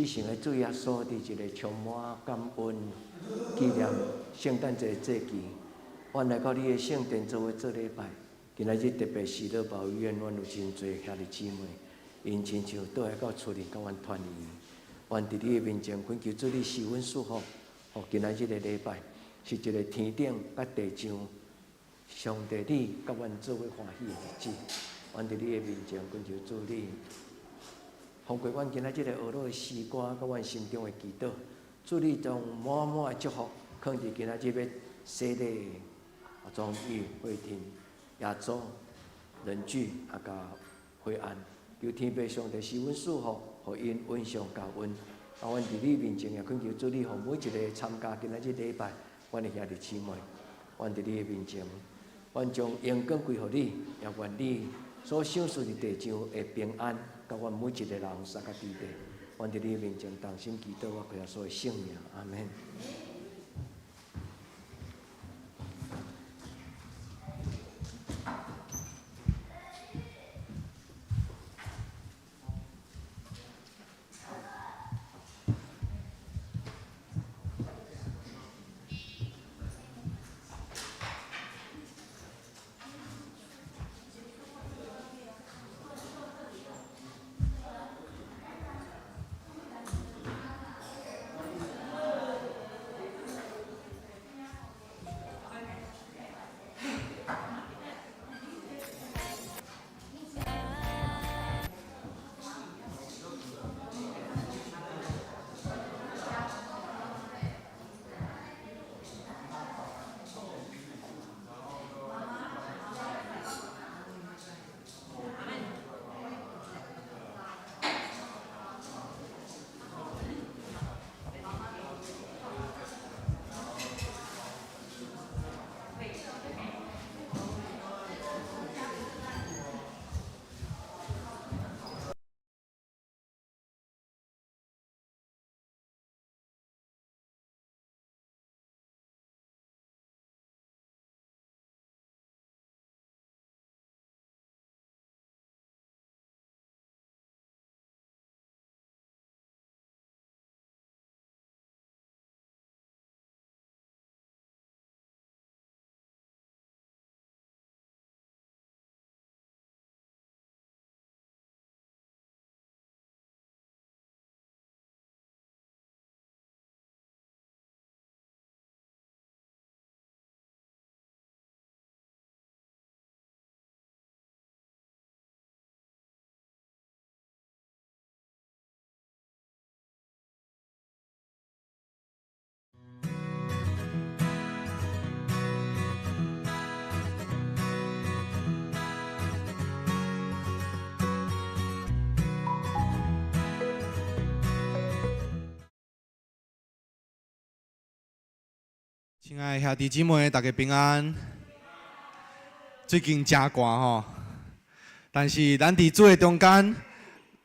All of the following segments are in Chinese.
只想要主耶稣伫一个充满感恩纪念圣诞节节期，阮来到你的圣殿做伙做礼拜。今仔日特别是乐保医院，阮有真侪兄弟姊妹，因亲像倒来到厝里，甲阮团圆。阮伫你的面前恳求主你施恩赐福，互今仔日的礼拜是一个天顶甲地上上帝你甲阮做伙欢喜的日子。阮伫你的面前恳求主你。通过阮今仔日的学老的诗歌，甲阮心中的祈祷，主你将满满的祝福放伫今仔日要洗礼、终于会庭、耶稣、人聚甲会安，求天父上帝施恩赐福，互因恩上加恩。阮伫你面前也恳求主你，互每一个参加今仔日礼拜，阮的兄弟姊妹，阮伫你的面前，阮将荣光归互你，也愿你所享受的地上的平安。甲阮每一个人三个地地，阮伫你面前同心祈祷，我耶稣的圣名，阿门。亲爱的兄弟姊妹，大家平安。最近真寒吼，但是咱伫主的中间，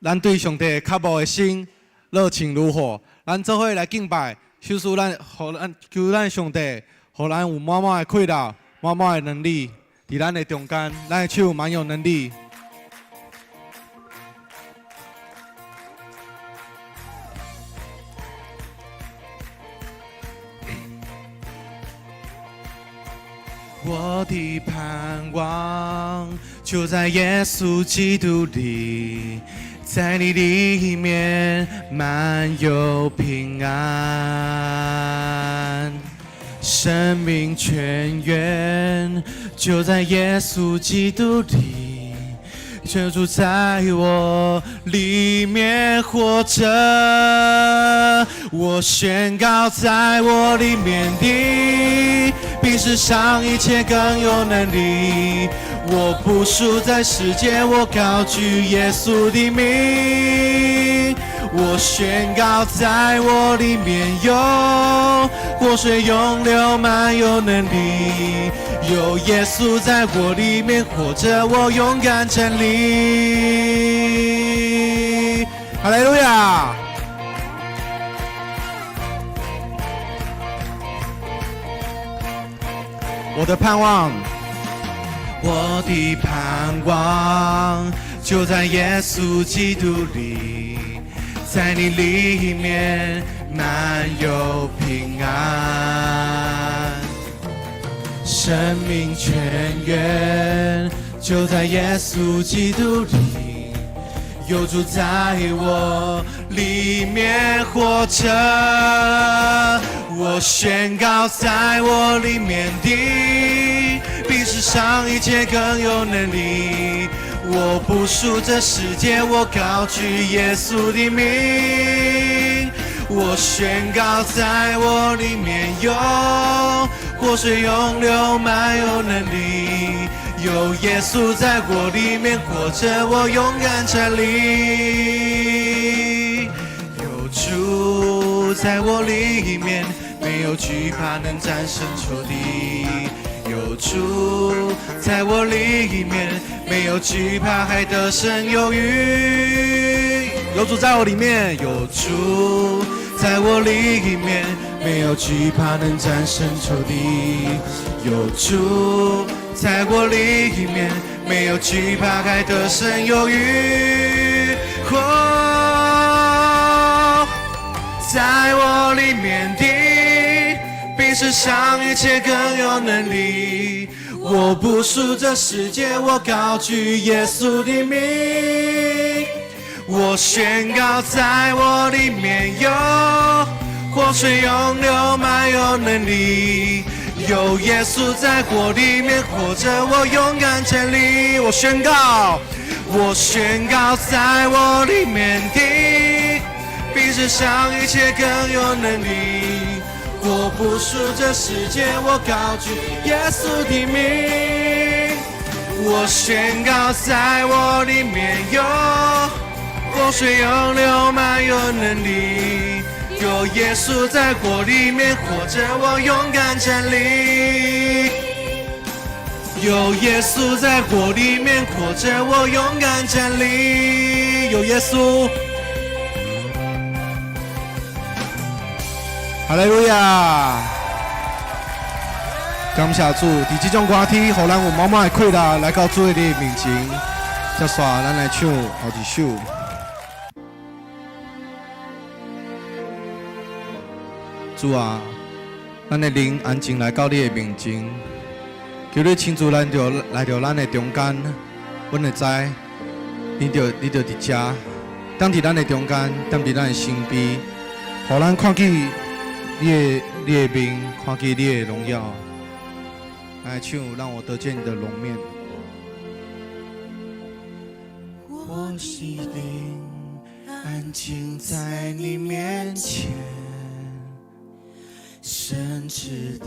咱对上帝渴慕的心热情如火。咱做伙来敬拜，求咱上帝，互咱有满满的快乐、满满的能力，伫咱的中间，咱的手蛮有能力。我的盼望就在耶稣基督里，在你里面满有平安，生命泉源就在耶稣基督里，求主在我里面活着，我宣告在我里面的比世上一切更有能力，我不输在世界，我高举耶稣的名，我宣告在我里面有活水涌流，满有能力，有耶稣在我里面活着，我勇敢站立。哈利路亚！我的盼望，我的盼望就在耶稣基督里，在你里面满有平安，生命泉源就在耶稣基督里，有主在我里面活着。我宣告，在我里面的比世上一切更有能力。我不属这世界，我高举耶稣的名。我宣告，在我里面有活水涌流，满有能力。有耶稣在我里面活着，我勇敢站立。有主在我里面，没有惧怕能战胜仇敌。有主在我里面，没有惧怕还得胜有余。有主在我里面，有主在我里面，没有惧怕能战胜仇敌。有主在我里面，没有惧怕还得胜有余。在我里面的比世上一切更有能力。我不属这世界，我高举耶稣的名。我宣告，在我里面有活水涌流，满有能力。有耶稣在我里面活着，我勇敢站立。我宣告，在我里面的比世上一切更有能力。我不属这世界，我高举耶稣的名。我宣告，在我里面有活水涌流，满有能力。有耶稣在我里面活着，我勇敢站立。有耶稣在我里面活着，我勇敢站立。有耶稣。哈利路亚！感谢主，伫这种歌曲，互咱有满满的快乐来到主的面前。接续，咱来唱后一首。主啊，咱的灵安静来到你的面前，求你亲自来到咱的中间。阮会知，你就伫遮，当伫咱的中间，当伫咱的身边，互咱看见你的名，看见你的荣耀。来唱，让我得见你的容面。我心灵安静在你面前，神知道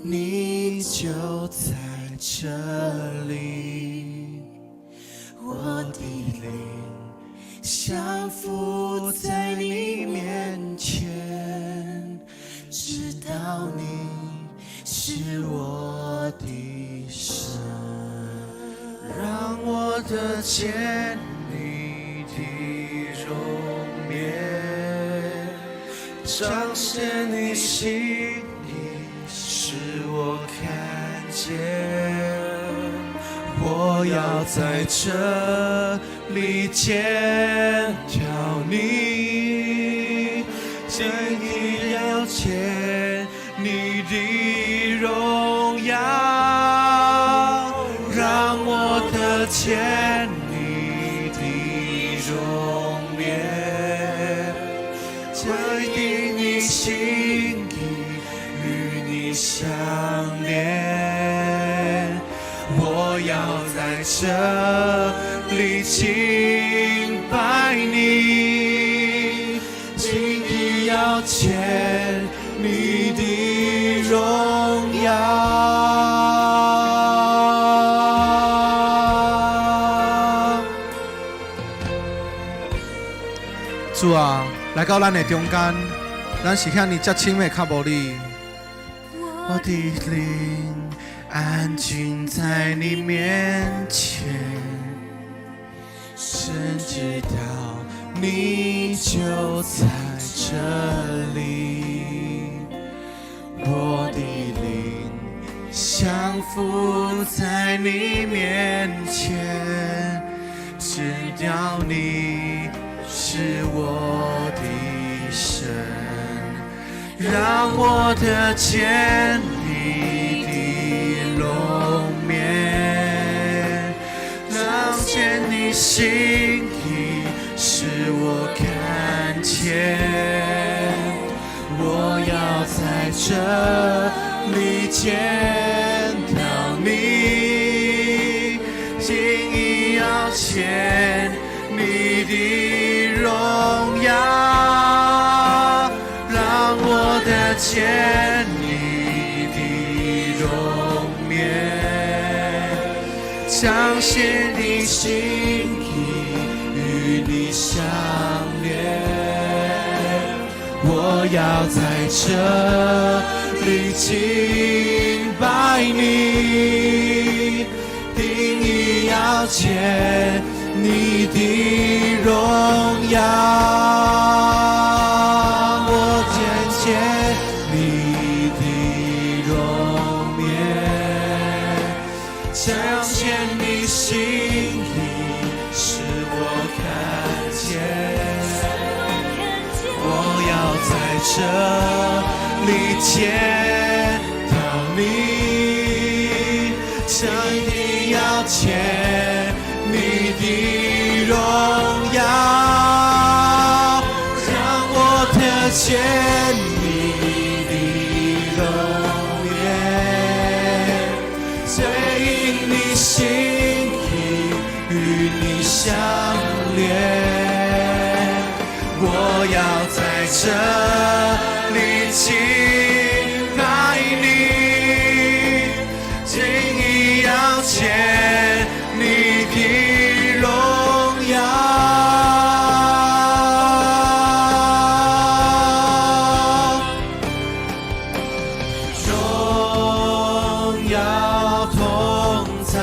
你就在这里，我的灵降服在你面前，知道你是我的神，让我得见你的容颜，彰显你心意，使我看见。我要在这里见到你，请你要见你的荣耀，让我得见你的容颜，这一定你心意与你相连。我要在这里敬拜你，请你要见你的荣耀。主啊，来到咱的中间，咱是遐尼接亲的较无你，我的灵安静在你面前，神知道你就在这里，我的灵降服在你面前，知道你是是我的神，让我得见你的容面，让见你心意使我看见，我要在这里见到你，经意要见你的荣耀，让我得见你的容面，彰显你心意与你相连，我要在这里敬拜你，定义要见你的荣耀，我见见你的容面，彰显你心意使我看见，我要在这里见到你，这一定要见你的荣耀，让我得见你的容颜，最因你心意与你相连，我要在这里敬拜你，尽意要见你的荣耀，荣耀同在，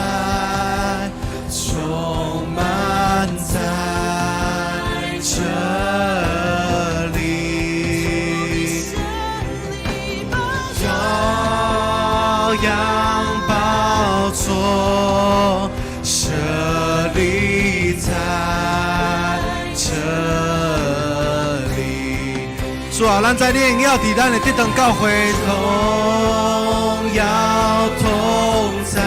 充满在这里，羔羊宝座设立在这里，主啊，咱在你荣耀伫咱的这堂教会，荣耀同在，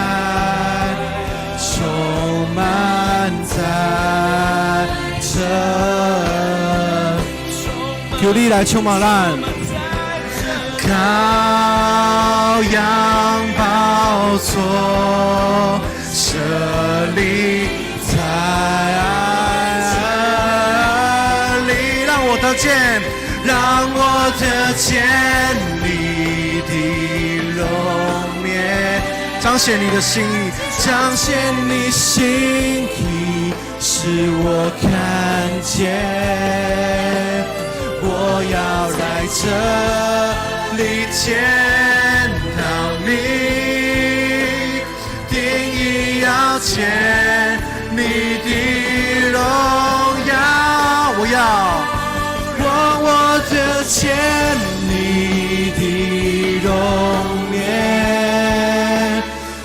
充满在这，求你来充满咱。羔羊宝座设立在这里，让我得见，让我得见你的容面，彰显你的心意，彰显你心意，使我看见，我要来这里见到你，定义要见你的荣耀，我得见你的容面，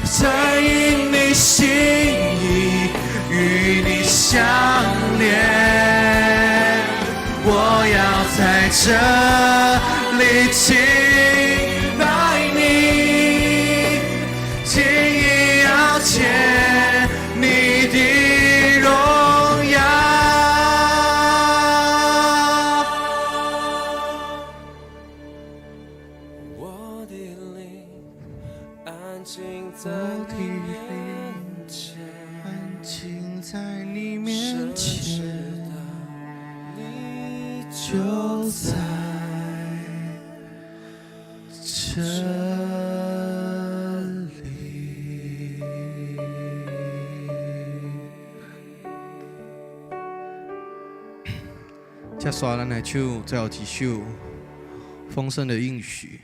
再因你心意与你相连，我要在这里敬拜你，尽意要见你的荣耀。我的灵安静在你面前，安静在你面前，你就在这里。接下来咱来唱最后一首丰盛的应许。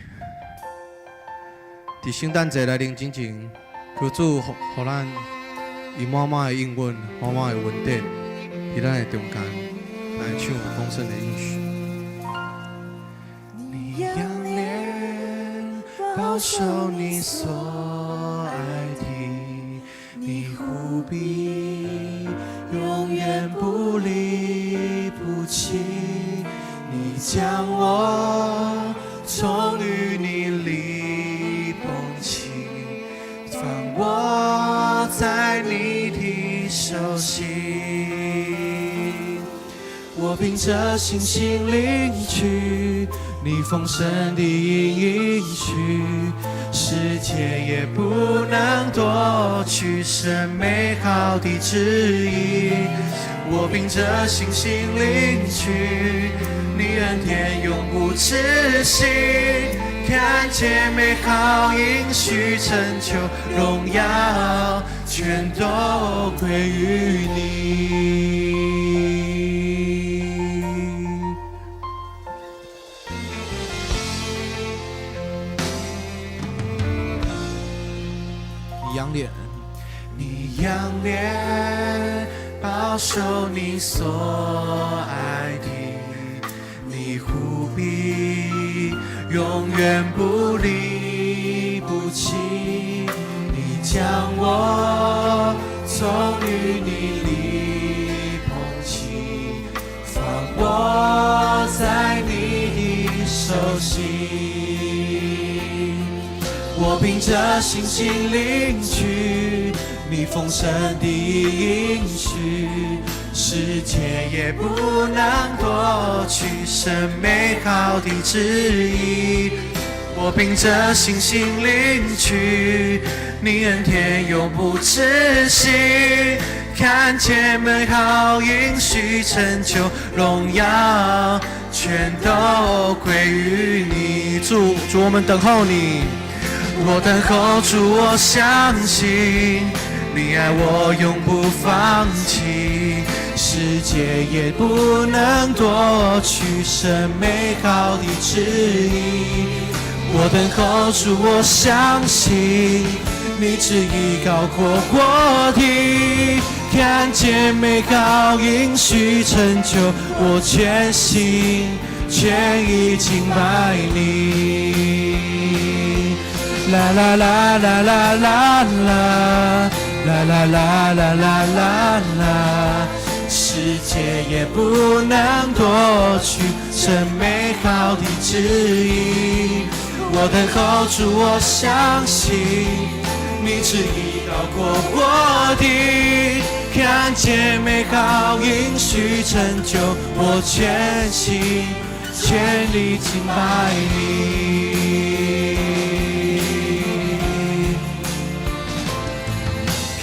伫圣诞节来临之前，求主予咱以满满的应允、满满的恩典，伫咱的中间来唱丰盛的应许。你仰脸保守你所爱的，你护庇永远不离不将我从淤泥里捧起，放我在你的手心。我凭着信心领取你丰盛的应许，世界也不能夺取神美好的旨意。我凭着信心领取你恩典永不止息，看见美好应许成就，荣耀全都归于你。仰脸，你仰脸保守你所爱的，你护庇永远不离不弃。你将我从淤泥里捧起，放我在你的手心。我凭着信心领取你丰盛的应许，世界也不能夺取神美好的旨意。我凭着信心领取你恩典永不止息，看见美好应许成就，荣耀全都归于你。主，我们等候你，我等候主，我相信你爱我永不放弃，世界也不能夺取神美好的旨意。我等候主，我相信你旨意高过我的，看见美好应许成就，我全心全意敬拜你。啦啦啦啦啦啦啦。啦啦啦啦啦啦啦，世界也不能夺取神美好的旨意。我等候主，我相信你旨意高过我的，看见美好应许成就，我全心全力敬拜你。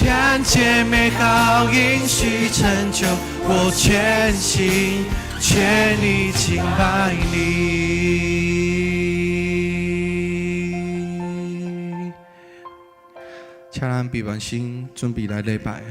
看见美好应许成就，我全心全力敬拜你。请咱闭完心，准备来礼拜。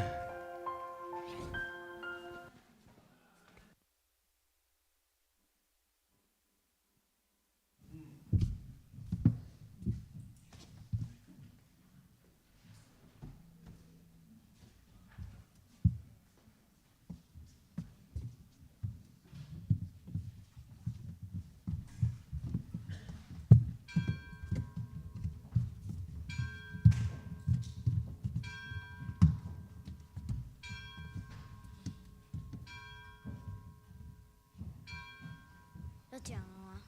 讲了吗？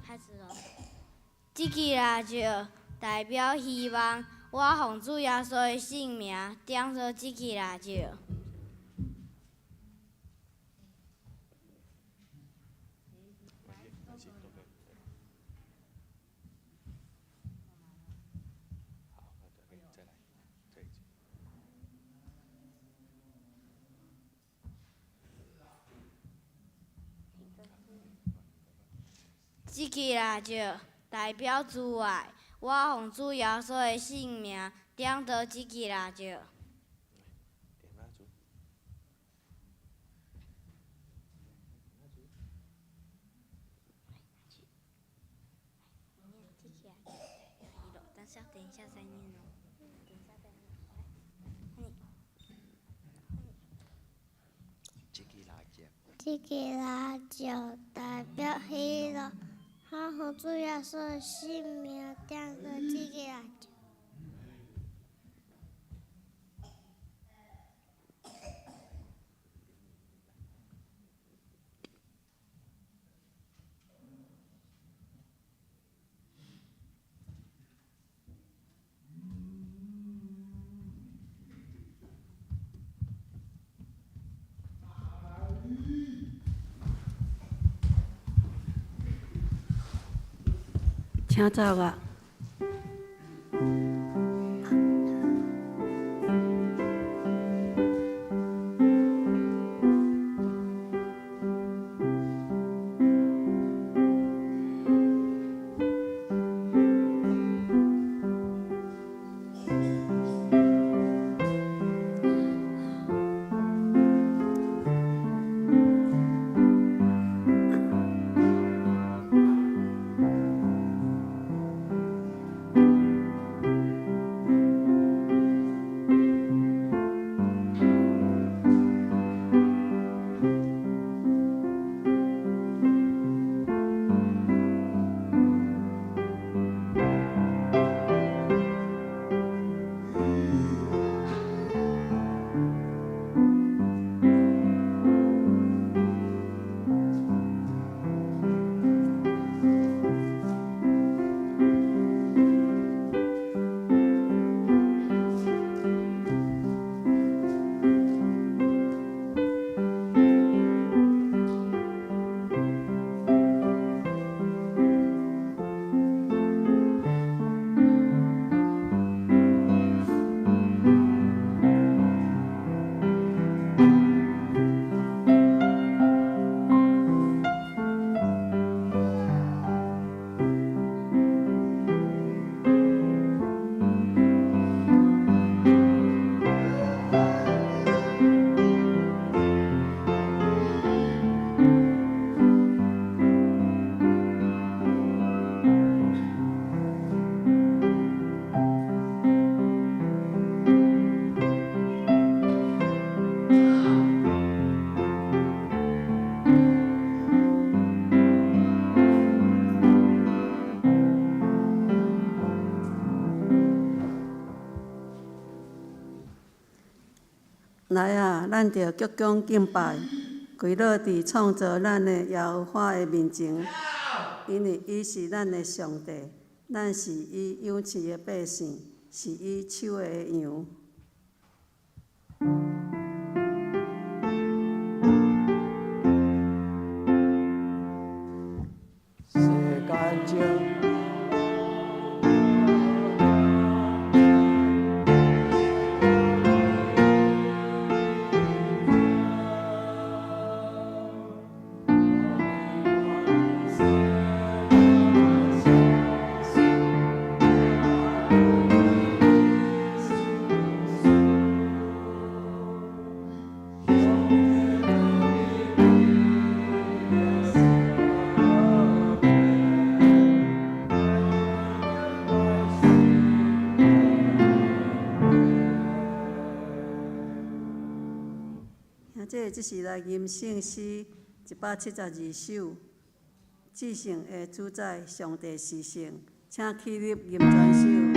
开始了。这支蜡烛代表希望，我奉主耶稣的性命点着这支蜡烛。这支蜡烛代表主爱，我奉主耶稣的性命点着这支蜡烛。等一下再念哦。这支蜡烛代表希望，我奉主耶稣的性命点着这支蜡烛。请走啊！来啊，咱着鞠躬敬拜，跪落伫创造咱的耶和华的面前，因为伊是咱的上帝，咱是伊养饲的百姓，是伊手的羊。世间情。即是来吟圣诗172首，至圣的主宰，上帝是圣，请起立吟全首。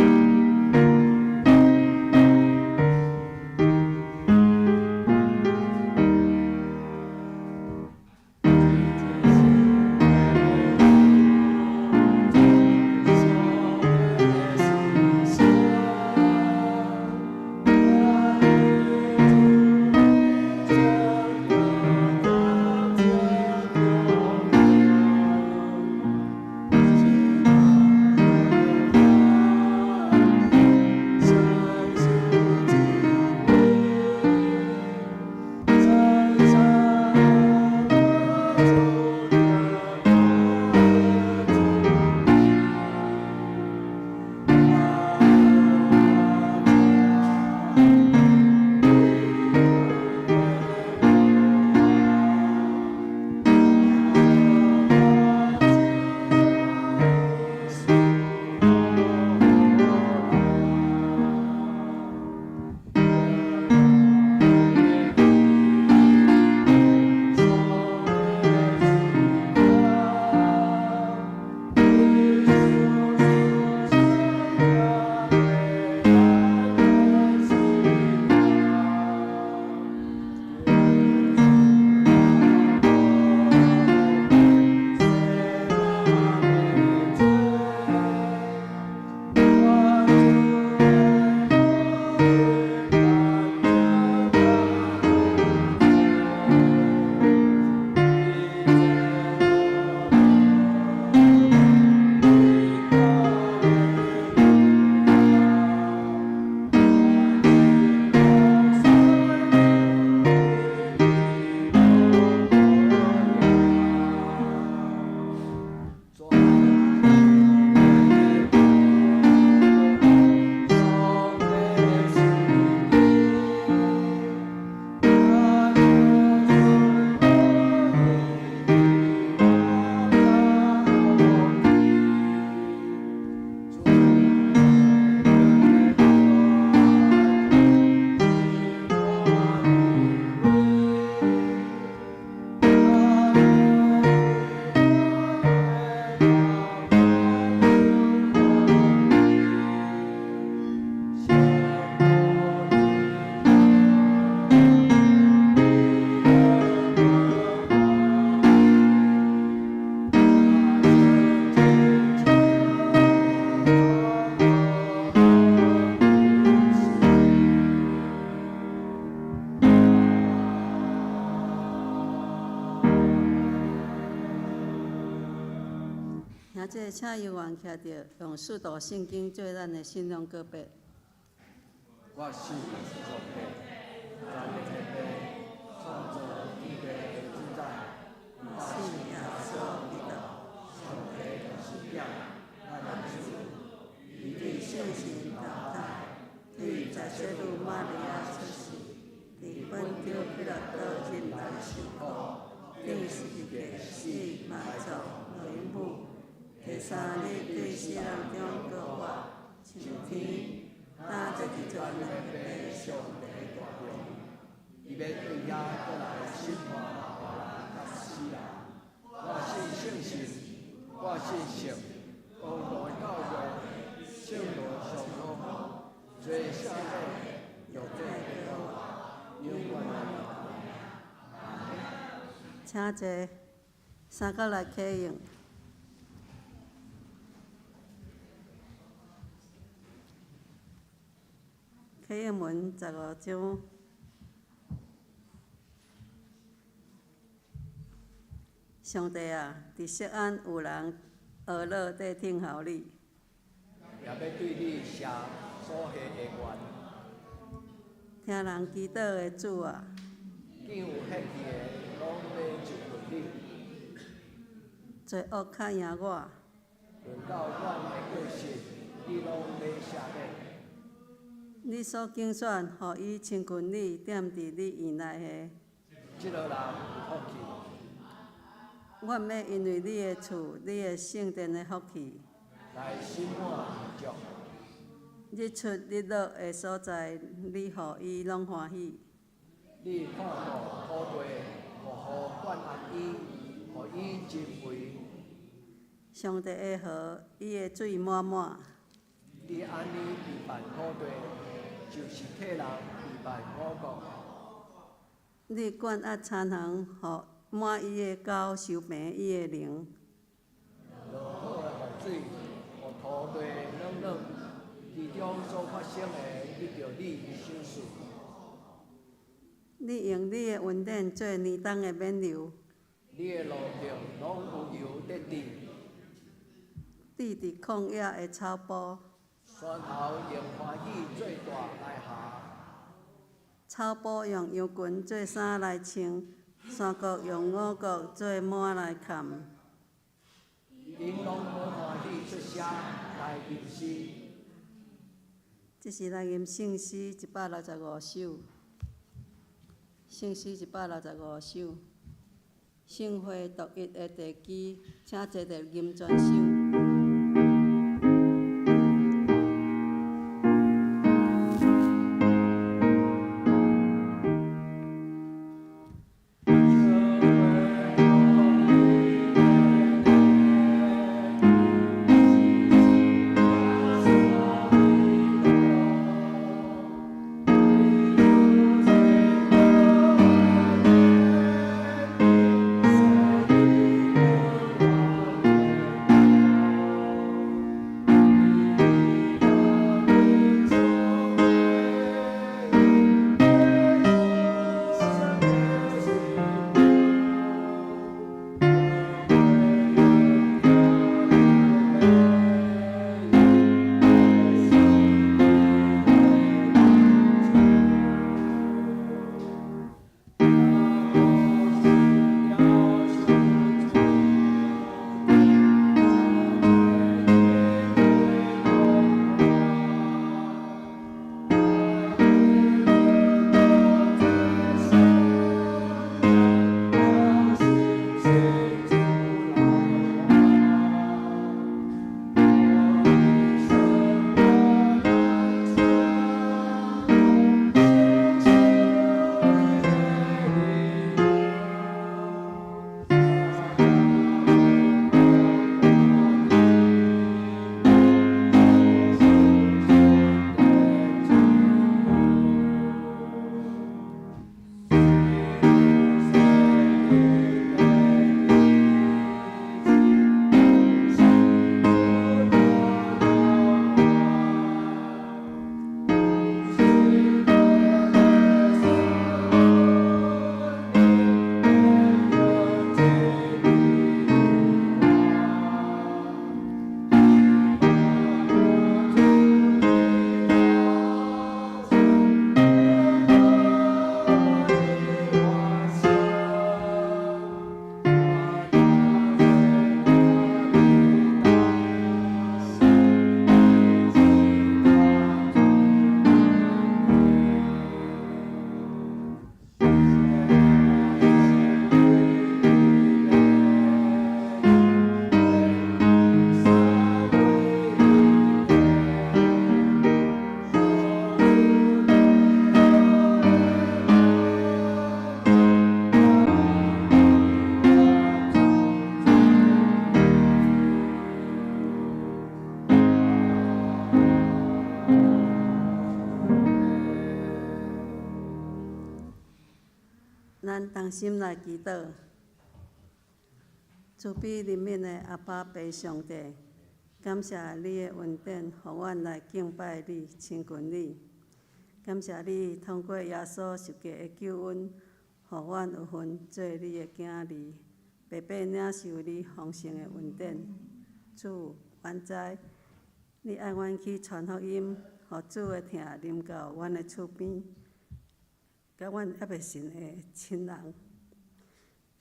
者，请由员徛着，用四道圣经做咱的信仰告白。我信上帝，咱的创造天地之在，信耶稣基督，上帝是点，咱的主，以地圣神投胎，对在小女玛利亚出世，伫本丢彼拉多进来受苦，定十字架死埋葬为母，第三日对死人中复活，上天。他在地上人被上帝大中，伊要对遐过来审判活人甲死人。我信圣神，我信圣，公道教会，圣罗上路，最上帝，有罪的我，永远的。请坐，三角来启用。启应文15章，上帝啊，伫锡安有人俄勒在听候你，也要对你写所下的愿，听人祈祷的主啊，见有血气的，拢要就近你，罪恶较赢我，论到阮的过失，你拢要赦免。你所竞选，互伊亲近你，踮伫你院内即个人有福气，个，我毋要因为你的厝、你的圣殿的福气，来心满意足。日出日落的所在，你互伊拢欢喜。你看顾土地，互管安伊，互伊真肥。上帝的河，伊的水满满。你安尼备办土地，就是替人备办五谷。你管压田行，互满伊的狗收平伊的灵。落好的雨水，互土地软软，其中所发生的，得着你手术。你用你的恩典做年冬的冕旒，你的路径拢有油得滴，地伫旷野的草坡，山头用欢喜做大来下。草坡用羊群做衫来穿，山谷用五谷做满来盖。因拢无欢喜出声来吟诗。这是来吟圣诗165首，圣诗165首，圣会独一的地基，请坐着吟全首。咱同心来祈祷。慈悲怜悯的阿爸爸上帝，感谢你的恩典，互阮来敬拜你、亲近你。感谢你通过耶稣十架的救恩，互阮有份做你的囝儿，白白领受你丰盛的恩典。主，愿知你爱阮去传福音，互主的疼临到阮的厝边，甲阮还袂信的亲人。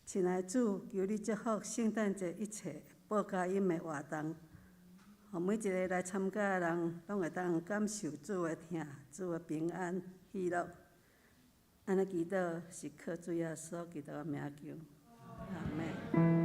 亲爱的主，求你祝福圣诞节一切报佳音的活动，互每一个来参加的人，拢会当感受主的疼、主的平安、喜乐。安尼祈祷是靠主耶稣基督的名求，阿门。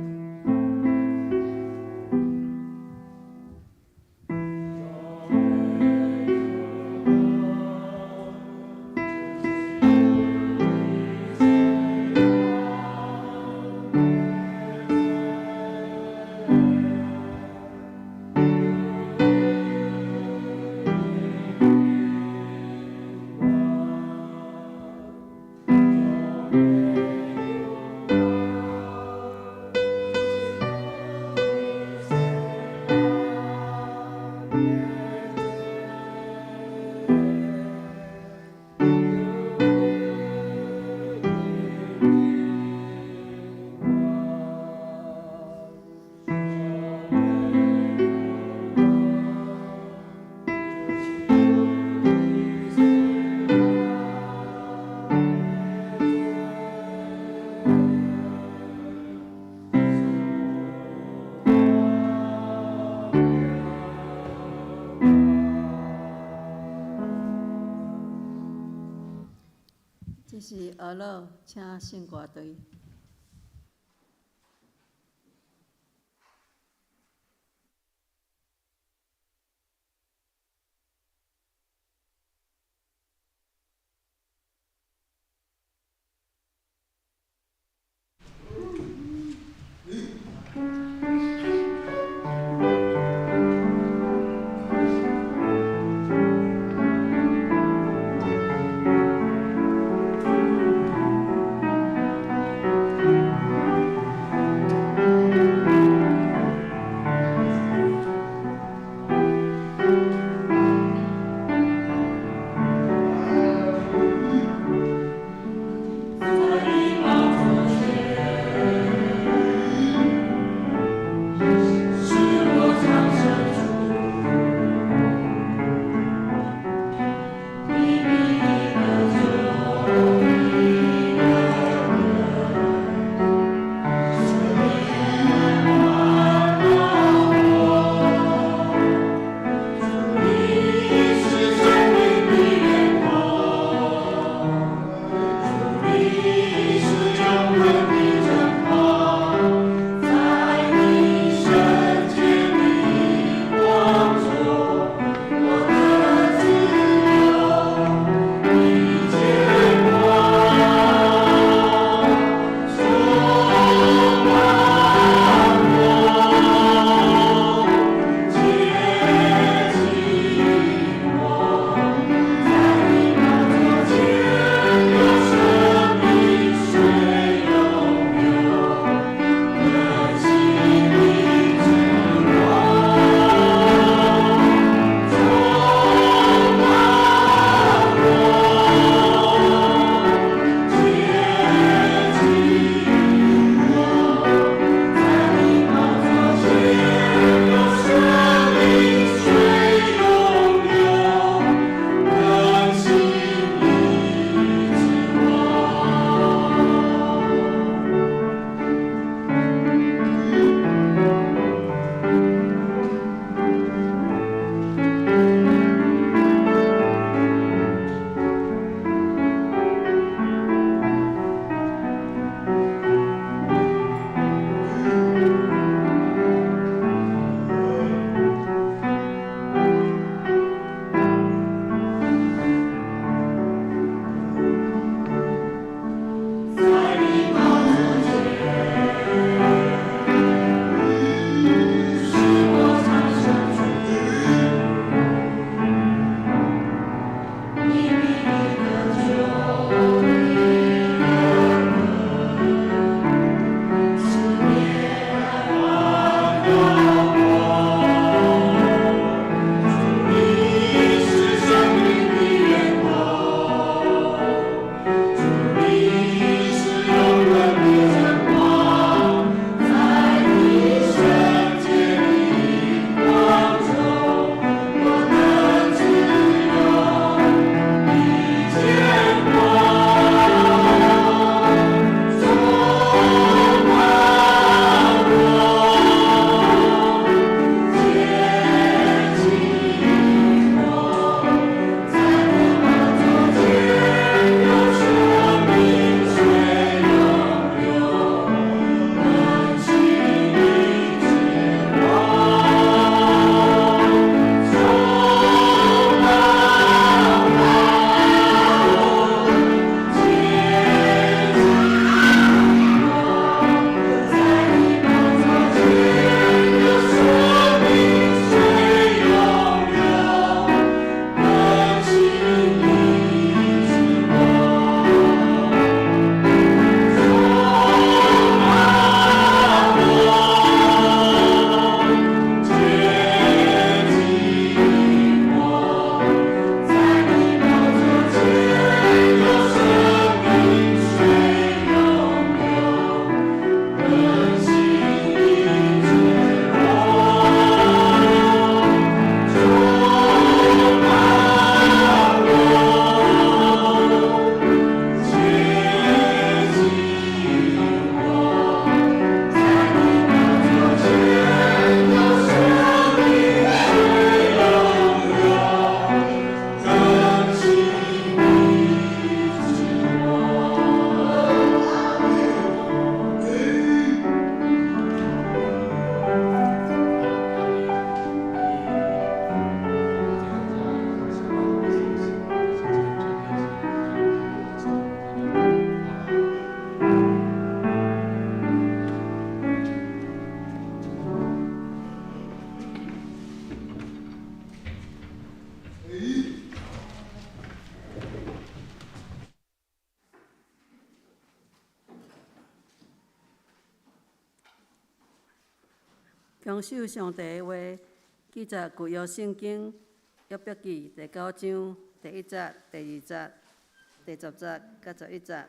这是俄罗请圣歌队。享受上帝的话，记载旧约圣经约伯记第9章第1节、第2节、第10节、甲11节。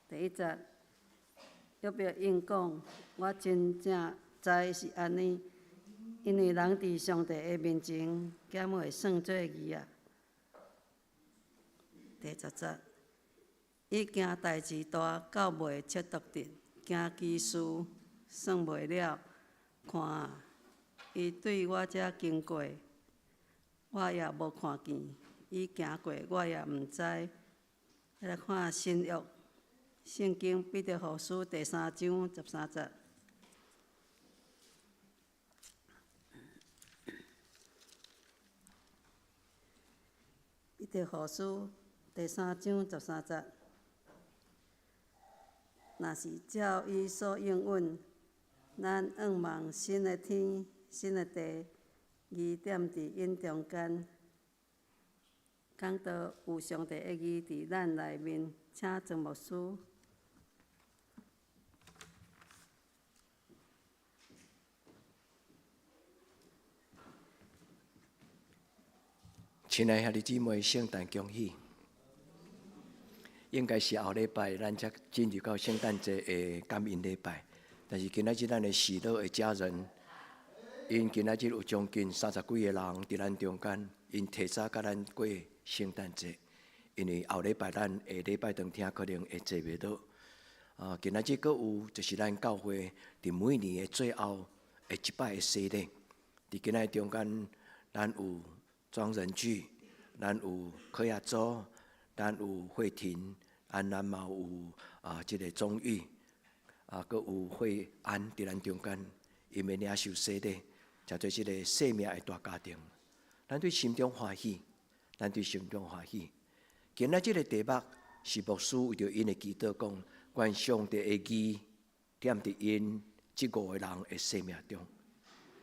第1节，约伯应讲：我真正知是安尼，因为人伫上帝的面前，减袂算做义啊。第10节，伊惊代志大到袂切夺得，惊奇事算袂了。看啊，伊对我遮经过，我也无看见；伊行过，我也毋知。来看新约圣经彼得后书第3章13节。彼得后书第3章13节。若是照伊所应允，咱仰望新的天、新的地，义踮伫因中间，讲到有上帝的义伫咱内面，请曾牧师。亲爱的兄弟姊妹，圣诞恭喜！应该是后礼拜咱才进入到圣诞节的感恩礼拜，但是今仔日咱的喜乐的家人，因今仔日有将近30几个人伫咱中间，因提早甲咱过圣诞节，因为后礼拜咱下礼拜当天可能会坐袂到。今仔日阁有就是咱教会伫每年的最后的一摆的洗礼，伫今仔中间咱有庄人聚，咱有科亚组，咱有慧婷，咱嘛有即个宗玉，阁有惠安伫咱中间，因为领受洗礼，才做即个生命的大家庭。咱对心中欢喜，咱对心中欢喜。今仔即个题目是牧师为着因的祈祷讲，愿上帝的义踮伫因即5个人的生命中。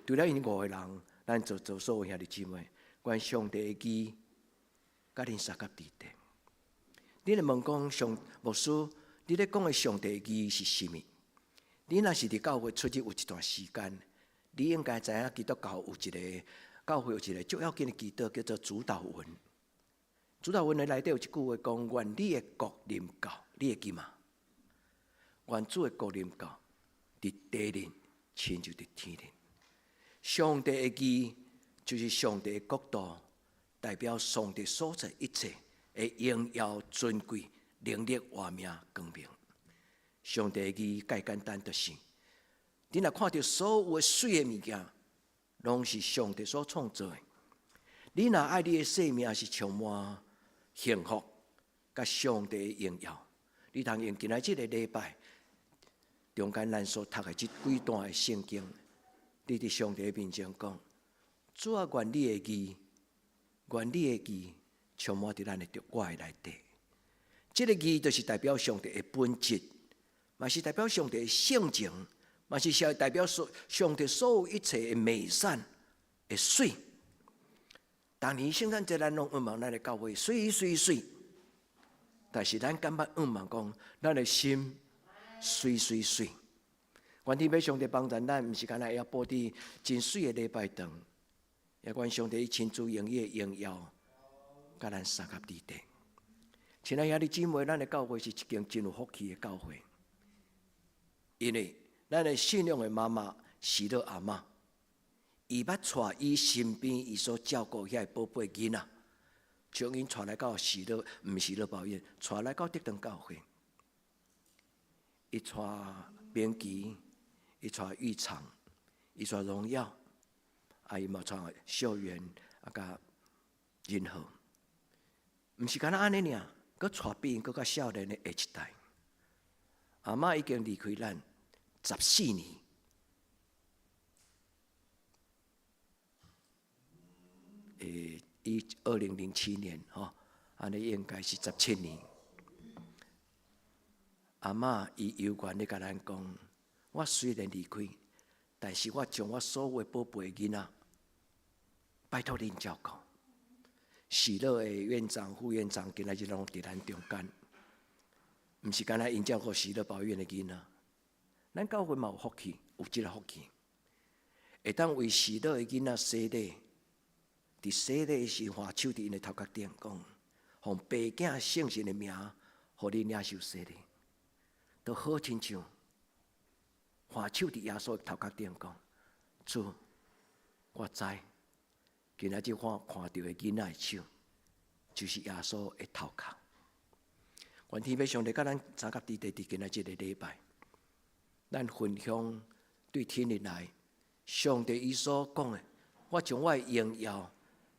除了因5个人，咱做所有兄弟姊妹。愿上帝的义，甲恁三甲伫地。你来问讲牧师，你咧讲的上帝的义是甚物？你若是伫教会出入有一段时间，你应该知影基督教有一个教会有一个足要紧的祈祷，叫做主祷文。主祷文的内底有一句话讲：愿你的国临到，你会记嘛？愿主的国临到，伫地人，亲就伫天人。上帝的义。就是上帝的国度，代表上帝所在一切的荣耀、尊贵、能力、活命、光明。上帝的义介简单，就是你若看到所有的水的物件，拢是上帝所创造的。你若爱你的生命是充满幸福，甲上帝的荣耀，你通用今仔这个礼拜中间咱所读的这几段的圣经，你伫上帝面前讲。主啊，愿你的义，愿你的义充满伫咱的我的内底。这个义就是代表上帝的本质，嘛是代表上帝的性情，嘛是代表上帝所有一切的美善的水。当年圣诞节咱拢仰望咱的教会水，但是咱感觉仰望讲，咱的心水。愿天父上帝帮助咱，毋是干那要播伫真水的礼拜堂。也愿上帝亲自用伊的荣耀，甲咱三甲伫地。亲爱兄弟姊妹，咱的教会是一间真有福气的教会，因为咱的信仰的妈妈喜乐阿嬷，伊捌带伊身边伊所照顾遐宝贝囡仔，将因带来到喜乐，毋是乐保院，带来到德堂教会。伊带明基，伊带玉长，伊带荣耀。伊嘛带校园甲仁和，毋是干那安尼尔，佮带比因佮较少年的下一代。阿嬷已经离开咱14年，以2007年安尼应该是17年。阿嬷伊有权咧甲咱讲，我虽然离开，但是我将我所有的宝贝囡仔。拜托恁照顾，喜乐的院长、副院长今仔日拢伫咱中间，毋是干那因照顾喜乐保院的囡仔，咱教会嘛有福气，有即个福气，会当为喜乐的囡仔洗礼。伫洗礼时，画手伫因的头壳顶讲，奉爸囝圣神的名，互你领受洗礼，都好亲像画手伫耶稣的头壳顶讲，主，我知，今仔日我看到的囡仔的手，就是耶稣的头壳。愿天父上帝甲咱三甲弟弟伫今仔日的礼拜，咱分享对天日来，上帝伊所讲的，我将我的荣耀。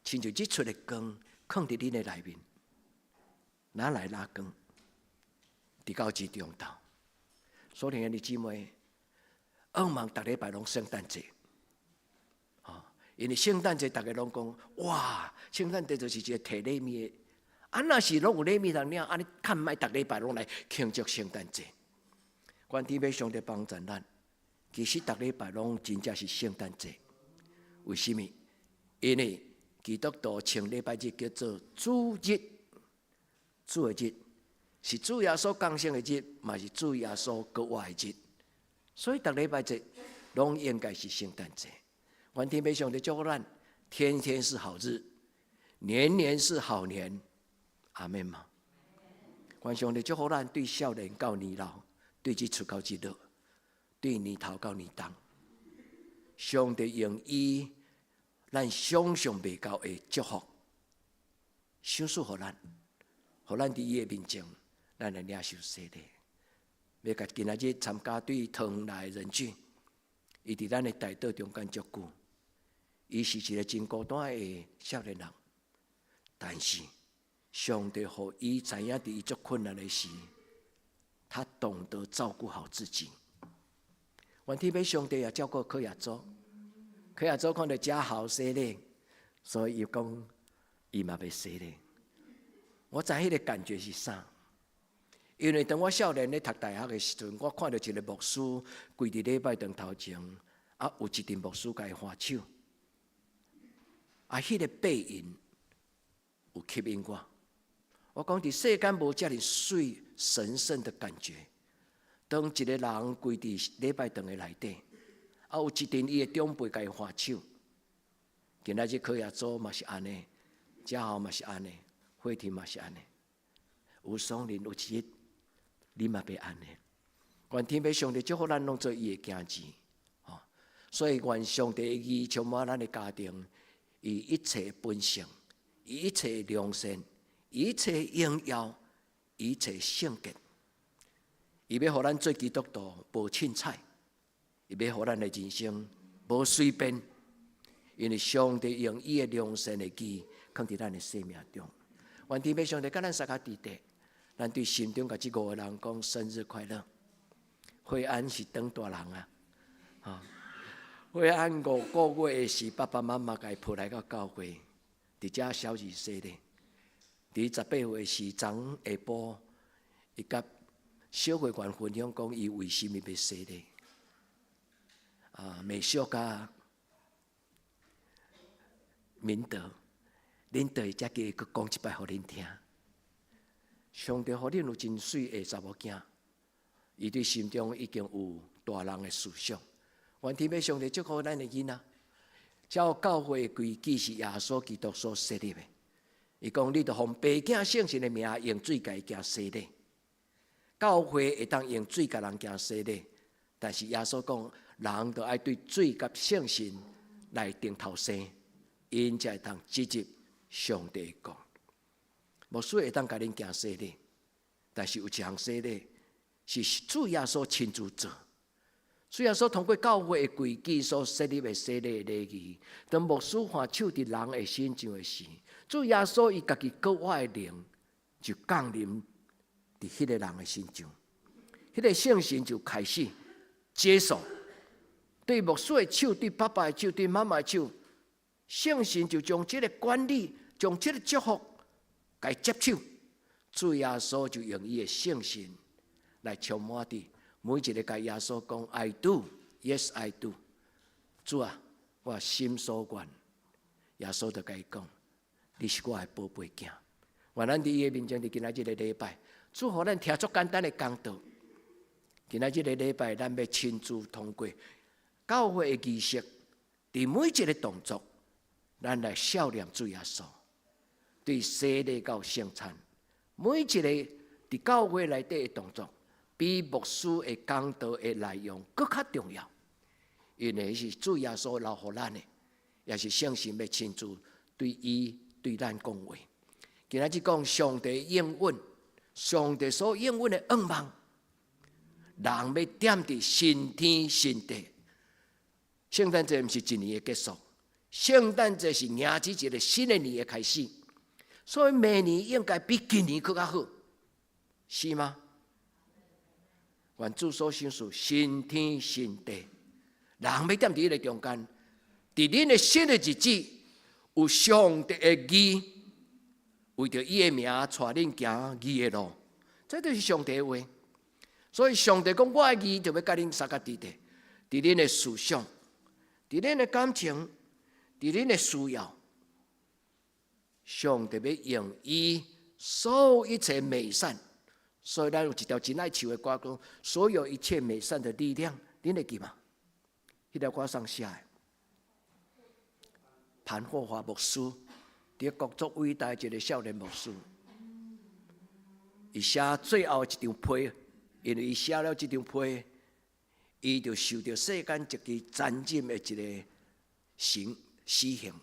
亲像日出的光，放伫恁的内面，哪来拉光？伫到之中头。所以，兄弟姊妹，盼望逐礼拜拢圣诞节，因为圣诞节大家拢讲，哇，圣诞节就是一个摕礼物的。若是拢有礼物通领，安尼看卖逐礼拜拢来庆祝圣诞节。愿天父上帝帮助咱，其实逐礼拜拢真正是圣诞节。为什么？因为基督徒称礼拜日叫做主日，主的日是主耶稣降生的日，嘛是主耶稣国外的日。所以逐礼拜日拢应该是圣诞节。愿天父上帝祝福咱，天天是好日，年年是好年。阿门嘛。愿上帝祝福咱对少年到年老，对日出到日落，对年头到年冬，上帝用伊。咱想象袂到的祝福，赏赐予咱，互咱伫伊的面前，咱来领受洗礼。要甲今仔日参加对堂内的人群，伊伫咱的大道中间足久，伊是一个真孤单的少年人，但是上帝互伊知影伫伊足困难的时，他懂得照顾好自己。愿天父上帝也照顾柯亚洲。柯亚洲看到遮好洗礼，所以伊讲伊嘛要洗礼。我知迄个感觉是啥？因为当我少年咧读大学的时阵，我看到一个牧师跪伫礼拜堂头前，有一阵牧师甲伊画手，迄个背影有吸引我。我讲伫世间无遮尔水神圣的感觉。当一个人跪伫礼拜堂的内底。有一阵，伊的长辈甲伊画手，今仔日柯亚洲嘛是安尼，嘉豪嘛是安尼，惠婷嘛是安尼，有双人有一日，你嘛要安尼。愿天父上帝祝福咱拢做伊的囝子，所以愿上帝的义充满咱的家庭，以一切本性，以一切良善，以一切荣耀，以一切圣洁。伊要互咱做基督徒无凊彩。伊要互咱的人生无随便，因为上帝用伊的良善的义放伫咱的生命中。愿天父上帝甲咱三个弟弟，咱对心中甲即5个人讲生日快乐。惠安是当大人啊，惠安5个月时，爸爸妈妈甲伊抱来到教会，伫遮小儿洗礼。伫18岁时，昨下晡，伊甲小会员分享讲，伊为什么要洗礼。美秀甲明德，恁倒会才加佮讲一摆，互恁听。上帝互恁有真水的查某囝，伊对心中已经有大人的思想。愿天父上帝祝福咱的囡仔。照教会的规矩是耶稣基督所设立的。伊讲，你着奉爸囝圣神的名用水甲伊行洗礼。教会会当用水甲人行洗礼，但是耶稣讲。人就爱对水甲圣神来定头生，因才会当直接上帝讲。牧师会当甲恁行洗礼，但是有一项洗礼是主耶稣亲自做。主耶稣通过教会的规矩所设立的洗礼礼仪，当牧师换手伫人的身上的时，主耶稣伊家己国外的灵就降临伫迄个人的身上，迄个圣神就开始接受。对牧师的手，对爸爸的手，对妈妈的手，圣神就将这个管理，将这个祝福，该接手。主耶稣就用伊的圣神来充满伫每一个甲耶稣讲 ：“I do, yes I do。”主啊，我心所愿。耶稣就甲伊讲：“你是我的宝贝囝。”愿咱伫伊的面前，伫今仔日的礼拜，主互咱听足简单的讲道。今仔日个礼拜，咱要亲自通过教会的仪式，伫每一个动作，咱来效念主耶稣。对洗礼到圣餐，每一个伫教会内底的动作，比牧师的讲道的内容更较重要，因为是主耶稣留予咱的，也是圣神要亲自对伊对咱讲话。今仔日讲上帝应允，上帝所应允的愿望，人要踮伫新天新地。圣诞节毋是一年的结束，圣诞节是迎接一个新的年的开始，所以明年应该比今年更较好，是吗？愿主所想事，新天新地，人要踮伫迄个中间，伫恁的新的日子，有上帝的义。为着伊的名，带恁行义的路，这就是上帝的话。所以上帝讲，我的义就要甲恁三角地带，伫恁的思想，伫恁的感情，伫恁的需要，上帝要用伊所有一切美善。所以咱有一条真爱唱的歌讲，所有一切美善的力量，恁会记吗？迄条歌上写的，潘霍华牧师。伫国作伟大一个少年牧师，伊写最后一张批，因为伊写了这张批，伊就受到世间一个残忍的一个死刑，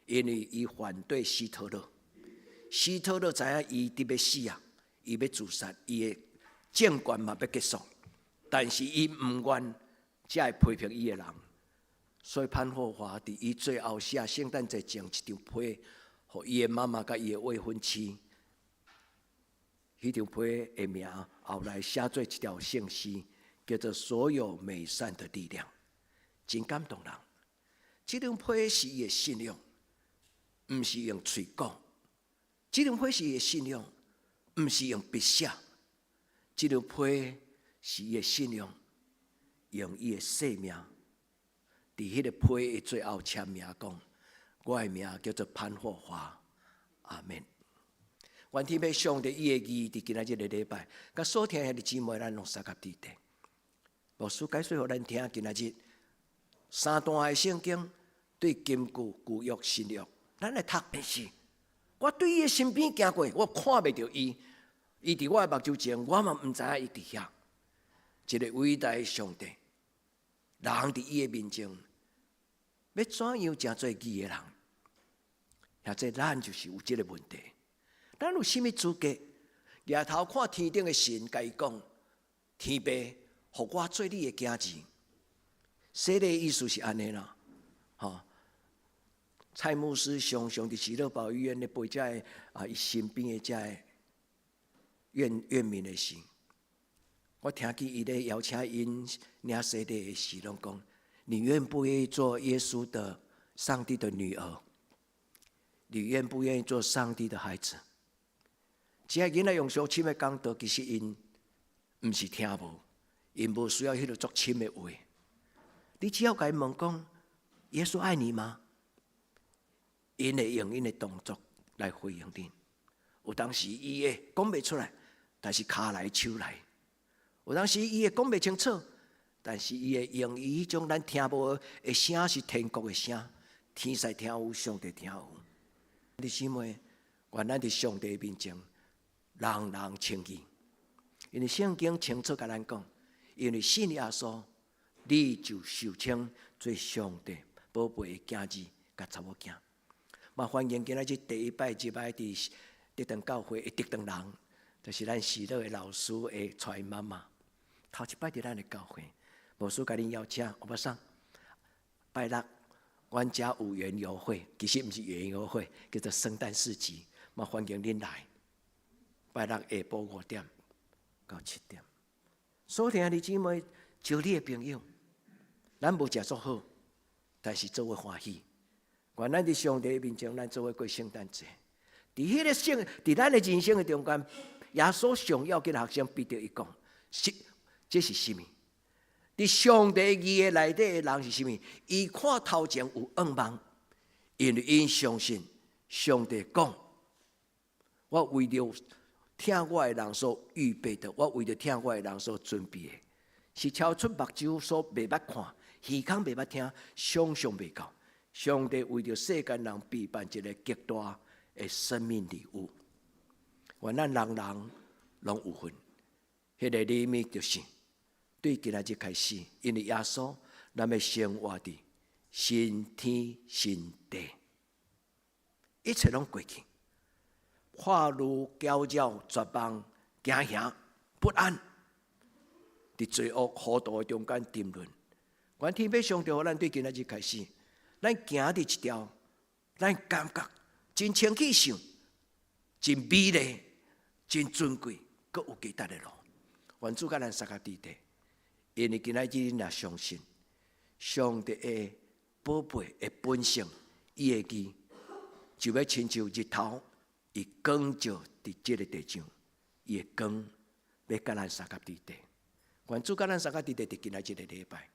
因为伊反对希特勒。希特勒知影伊伫要死啊，伊要自杀，伊的政权嘛要结束，但是伊唔愿才会批评伊的人，所以潘霍华伫伊最后写圣诞节前一张批。互伊的妈妈甲伊的未婚妻，迄张批的名后来写做一条圣诗，叫做“所有美善的力量”，真感动人。这张批是伊的信仰，毋是用嘴讲；这张批是伊的信仰，毋是用笔写；这张批是伊的信仰，用伊的性命，伫迄个批的最后签名讲。我的名叫做潘霍华，阿门。愿天父上帝伊的义伫今仔日的礼拜，甲所听的姊妹咱拢三角地带。牧师解说互咱听，今仔日三段的圣经对金句、旧约、新约，咱来读的是。我对伊的身边行过，我看袂到伊，伊伫我的目睭前，我嘛毋知影伊伫遐。一个伟大的上帝，人伫伊的面前，要怎样真做义的人？或者咱就是有这个问题，咱有甚物资格？抬头看天顶的神，甲伊讲：天父，互我做你的囝儿。洗礼的意思是安尼啦，吼。蔡牧师常常伫喜乐堡医院咧陪遮个伊身边的遮个院民的时，我听见伊咧邀请因领洗礼的时，拢讲：你愿不愿意做耶稣的上帝的女儿？你愿不愿意做上帝的孩子？只个囡仔用相亲的讲道，其实因毋是听无，因无需要迄个足深的话。你只要甲伊问讲：耶稣爱你吗？因会用因的动作来回应恁。有当时伊会讲袂出来，但是骹来手来；有当时伊会讲袂清楚，但是伊会用伊迄种咱听无的声是天国的声，天使听有，上帝听有。弟兄妹，愿咱伫上帝面前，人人称义，因为圣经清楚甲咱讲，因为信耶稣，你就受称做上帝宝贝的囝儿甲查某囝。嘛，欢迎今仔日第一摆入来伫德堂教会的德堂人，就是咱喜乐的老师的带妈妈，头一摆伫咱的教会，牧师甲恁邀请，有冇上？拜六。阮家有园游会，其实毋是园游会，叫做圣诞市集。嘛，欢迎恁来。拜六下晡5点到7点。所听的姊妹，招你的朋友，咱无食足好，但是做伙欢喜。愿咱伫上帝面前，咱做伙过圣诞节。伫迄个伫咱的人生的中间，耶稣上要给学生彼得伊讲，这是什么？伫上帝义的内底的人是甚物？伊看头前有愿望，因为因相信上帝讲：我为了听我的人所预备的，我为了听我的人所准备的，是超出目睭所袂捌看，耳孔袂捌听，想象袂到。上帝为着世间人备办一个极大的生命礼物，愿咱人人拢有份。迄个里面就是对今仔日开始，因为耶稣，咱要生活伫新天新地，一切拢过去。话如搅扰、绝望、惊吓、不安，伫罪恶糊涂的中间沉沦。愿天父上帝，互咱对今仔日开始，咱行伫一条，咱感觉真清气想、真美丽、真尊贵，阁有价值的路。愿主甲咱三甲地地，因为今仔日若相信上帝的宝贝的本性，伊的义，就要亲像日头，伊光照伫这个地上，伊的光要甲咱三甲地地。愿主甲咱三甲地地伫今仔日的礼拜，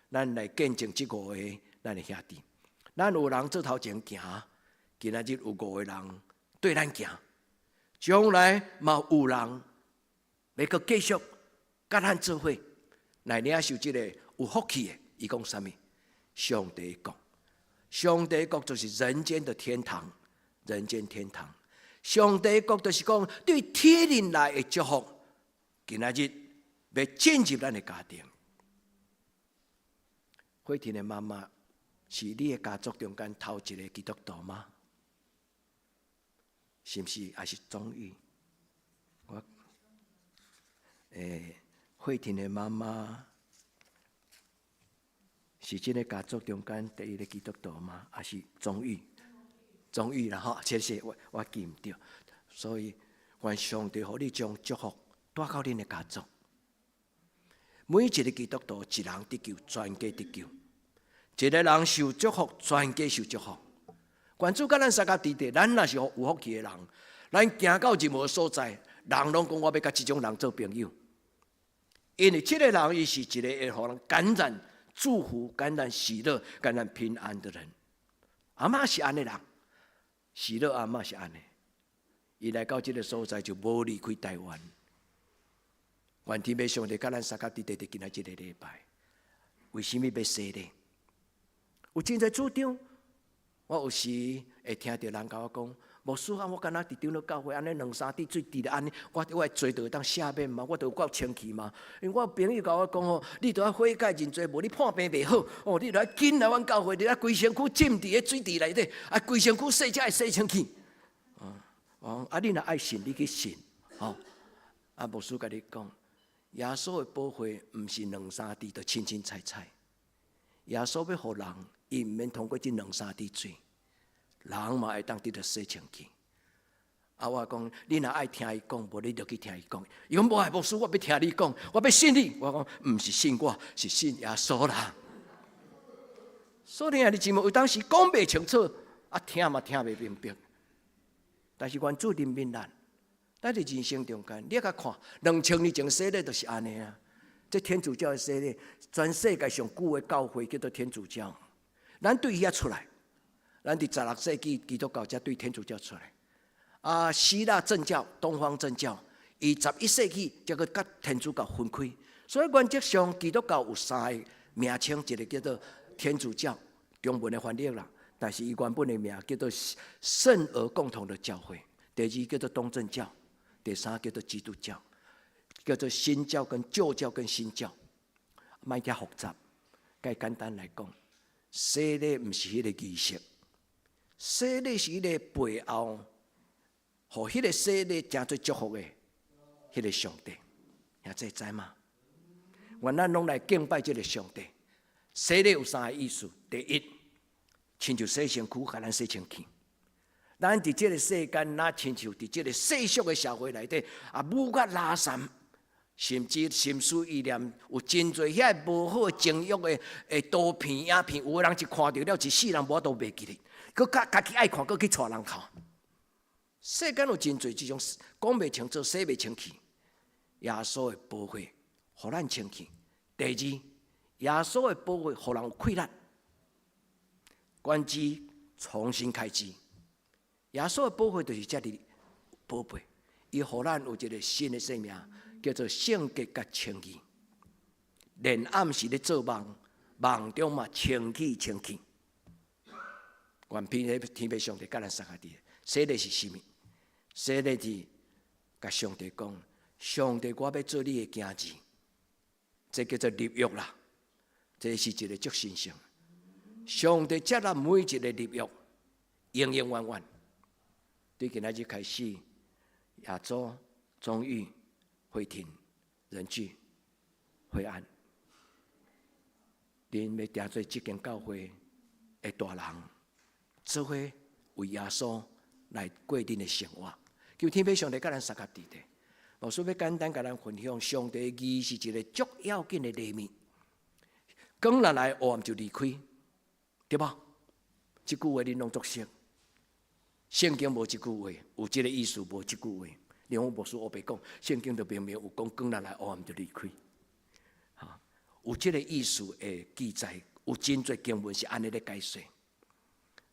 咱来见证这5个咱的兄弟。咱有人做头前行，今仔日有5个人对咱行，将来嘛有人要阁继续甲咱做伙来领受这个有福气的。伊讲啥物？上帝的国，上帝的国就是人间的天堂，人间天堂。上帝的国就是讲对天人来的祝福。今仔日要进入咱的家庭。慧婷的妈妈是你的家族中间头一个基督徒吗？是不是？还是宗玉？慧婷的妈妈是这个家族中间第一个基督徒吗？还是宗玉？宗玉啦吼，这是我记唔对，所以愿上帝互你将祝福带到恁的家族。每一个基督徒，一人得救，全家得救；一个人受祝福，全家受祝福。愿主甲咱三甲地地，咱若是有福气的人，咱行到任何所在，人拢讲我要甲这种人做朋友，因为这个人伊是一个会互人感染祝福、感染喜乐、感染平安的人。阿嬷是安尼人，喜乐阿嬷是安尼，伊来到这个所在就无离开台湾。愿天父上帝甲咱三甲地地伫今仔这个礼拜，为什么要洗礼？有真侪主张，我有时会听到人甲我讲，牧师啊，我敢若伫长老教会安尼2-3滴水滴了安尼，我罪就会当赦免嘛，我就有够清气嘛。因为我朋友甲我讲吼，你都要悔改认罪，无你破病袂好。哦，你都要紧来阮教会，你要规身躯浸伫个水池内底，啊，规身躯洗才会洗清气。啊，你若爱信，你去信。哦，啊，牧师甲你讲。耶稣的宝血毋是2-3滴就清清彩彩，耶稣要互人，伊毋免通过这2-3滴水，人嘛会当得到洗清气。啊，我讲你若爱听伊讲，无你就去听伊讲。伊讲无爱牧师，我要听你讲，我要信你。我讲毋是信我，是信耶稣啦。所以啊，你姊妹有当时讲袂清楚，啊听嘛听袂明白，但是愿主怜悯咱。咱伫人生中间，你甲看，2000年前洗礼就是安尼啊。这天主教的洗礼，全世界上久的教会叫做天主教。咱对伊遐出来，咱伫16世纪基督教才对天主教出来。啊，希腊正教、东方正教，伊11世纪才去甲天主教分开。所以原则上，基督教有3个名称，一个叫做天主教，中文的翻译啦，但是伊原本的名叫做圣而共同的教会。第2叫做东正教。第3叫做基督教，叫做新教跟旧教跟新教，莫遐复杂。介简单来讲，洗礼毋是迄个仪式，洗礼是迄个背后，互迄个洗礼真做祝福的迄个上帝，兄弟知吗？愿咱拢来敬拜这个上帝。洗礼有3个意思：第一，亲像洗身躯，甲咱洗清气。咱伫这个世间，哪亲像伫这个世俗的社会内底，啊，污甲拉散，甚至心思意念有真侪遐无好的情欲的图片、影片，有个人一看到了，一世人无都袂记哩，佮家己爱看，佮去带人看。世间有真侪这种讲袂清楚、洗袂清气。耶稣的宝血，互咱清气。第2，耶稣的宝血，互人有快乐，关机重新开机。耶稣的宝血就是这里宝贝，伊互咱有一个新的生命，叫做圣洁甲清义。连暗时咧做梦，梦中嘛清气清气。愿天父上帝甲咱三下地，说的是什么？说的是甲上帝讲，上帝我要做你的镜子，这叫做立约啦。这是一个足神圣。上帝接纳每一个立约，永永远远。对今仔日开始，亚洲、中域、会庭、人聚、会安，恁要定做这间教会的大人，做伙为耶稣来过恁的生活。求天父上帝甲咱三合地地，无需要简单甲咱分享，上帝的义是一个足要紧的礼物。讲落来，黑暗就离开，对吧？这句话恁拢作识。圣经无一句话，有这个意思，无一句话。连我无书黑白讲，圣经就明明有讲，讲落来黑暗就离开。有这个意思的记载，有真侪经文是安尼咧解说，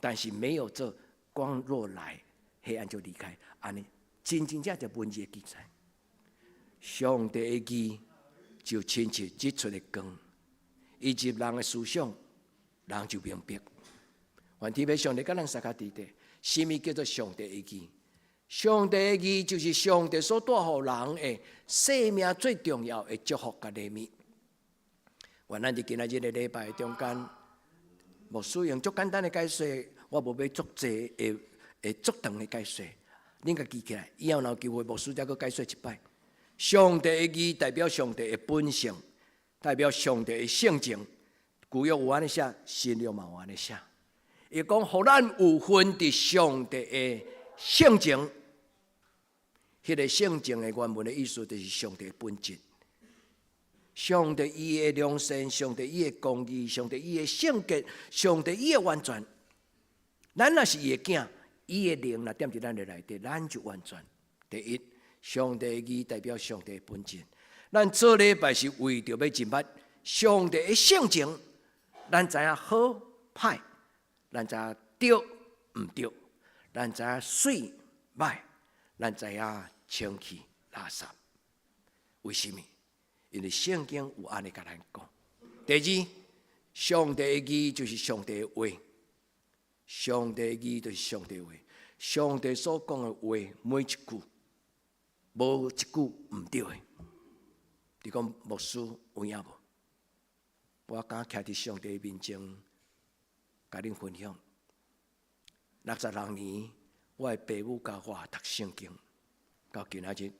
但是没有这光若来，黑暗就离开，安尼真正就文字的记载。上帝的义就亲切指出的光。以入人的思想，人就明白。愿天父上帝甲咱三下地地，什么叫做上帝的义？上帝的义就是上帝所带予人的生命最重要的祝福甲礼物。愿咱伫今仔日的礼拜中间，无使用足简单的解说，我无要足济足长的解说。恁甲记起来，以后若有机会，无需再去解说一摆。上帝的义代表上帝的本性。代表上帝的性情，旧约有安尼写，新约嘛有安尼写。伊讲，互咱有分伫上帝的性情，迄个性情的原文的意思，就是上帝的本质。上帝伊的良善，上帝伊的公义，上帝伊的圣洁，上帝伊的完全。咱若是伊的囝，伊的灵若踮伫咱的内底，咱就完全。第一，上帝的义代表上帝的本质。咱做礼拜是为着要认捌上帝的性情，咱知影好歹，咱知影对毋对，咱知影水歹，咱知影清气垃圾。为什么？因为圣经有安尼甲咱讲。第二，上帝的义就是上帝的话，上帝的义就是上帝的话，上帝所讲的话每一句，无一句毋对的。你讲牧师有影无？我敢徛伫上帝面前，甲恁分享。66年，我的爸母教我读圣经，到今仔日，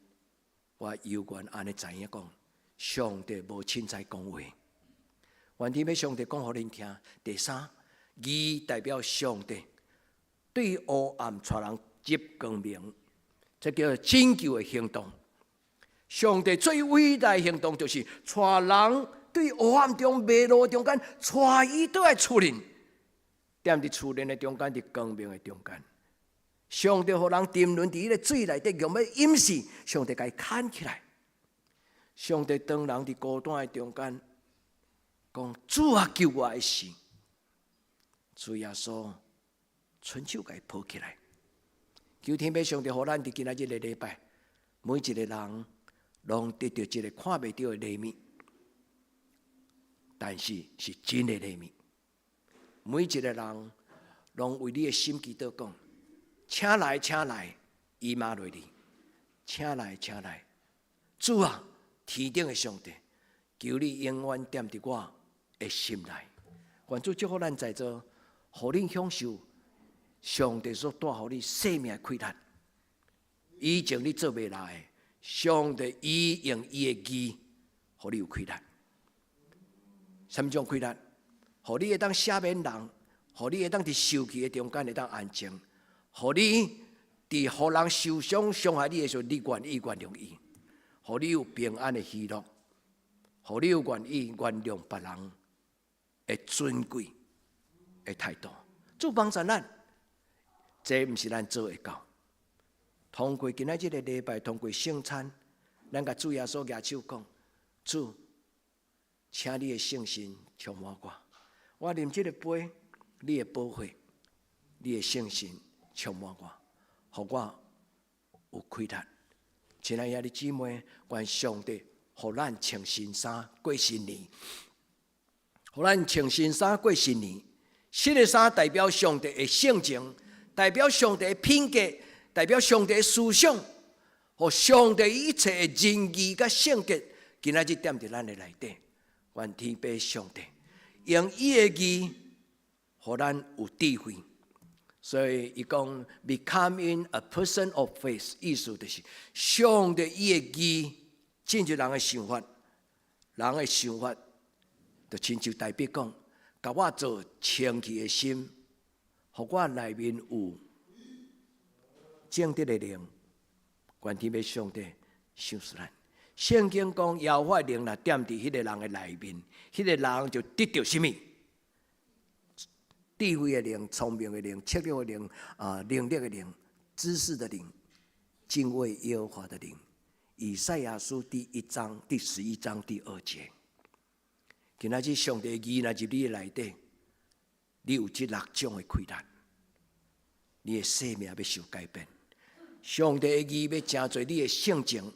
我犹原安尼知影讲，上帝无凊彩讲话。愿天父上帝讲互恁听。第三，义代表上帝对黑暗带人接光明，这叫做拯救的行动。上帝最伟大的行动，就是带人对黑暗中迷路中间，带伊倒来厝里，踮伫厝里的中间，伫光明的中间。上帝互人沉沦伫迄个水内底，用要淹死，上帝甲伊牵起来。上帝当人伫孤单的中间，讲主啊，救我的死。主耶稣伸手甲伊抱起来。求天父上帝，互咱伫今仔日的礼拜，每一个人拢得到一个看袂到的礼物，但是是真的礼物。每一个人拢为你的心祈祷讲：请来，请来，以马内利，请来，请来。主啊，天顶的上帝，求你永远踮伫我的心内。愿主祝福咱在座，互恁享受上帝所带予你生命的快乐。以前你做袂来的，上帝伊用伊的义，互你有快乐。什么种快乐？互你会当赦免人，互你会当伫受气的中间会当安静，互你伫互人受伤伤害你的时候，你愿意原谅伊，互你有平安的喜乐，互你有愿意原谅别人的尊贵的态度。主帮助咱，这毋是咱做会到。通过今仔日的礼拜，通过圣餐，咱甲主耶稣举手讲：主，请你的圣神充满我。我啉这个杯，你的保惠，你的圣神充满我，互我有快乐。亲爱的姊妹，愿上帝互咱穿新衫过新年，互咱穿新衫过新年。新的衫代表上帝的性情，代表上帝的品格，代表上帝的思想，和上帝一切的仁义甲圣洁，今仔日踮伫咱的内底。愿天父上帝用伊的义，互咱有智慧。所以伊讲 becoming a person of faith， 意思就是上帝伊的义进入人的想法，人的想法就亲像代表讲，甲我做清气的心，互我内面有正直的灵。愿天父上帝赏赐咱。圣经讲，耶和华的灵若踮伫迄个人的内面，迄个人就得到什么？智慧的灵、聪明的灵、测量的灵、能力的灵、知识的灵、敬畏耶和华的灵。以赛亚书第1章第11章第2节。今仔日上帝的义若入你的内底，你有这6种的开展，你的生命要受改变。上帝的义要成做你的性情。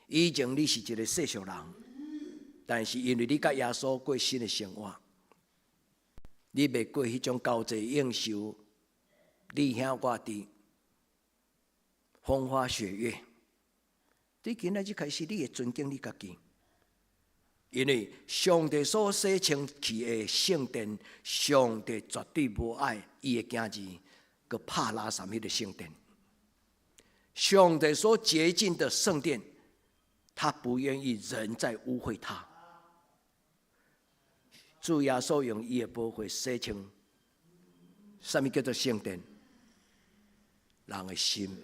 以前你是一个世俗人，但是因为你甲耶稣过新的生活，你袂过迄种交际应酬、你兄我弟、风花雪月。你今仔日开始，你会尊敬你家己，因为上帝所洗清气的圣殿，上帝绝对无爱伊的囝儿，佮拍拉撒迄个圣殿。上帝所洁净的圣殿，他不愿意人再污秽他。主耶稣用伊的宝血洗清，什么叫做圣殿？人的心，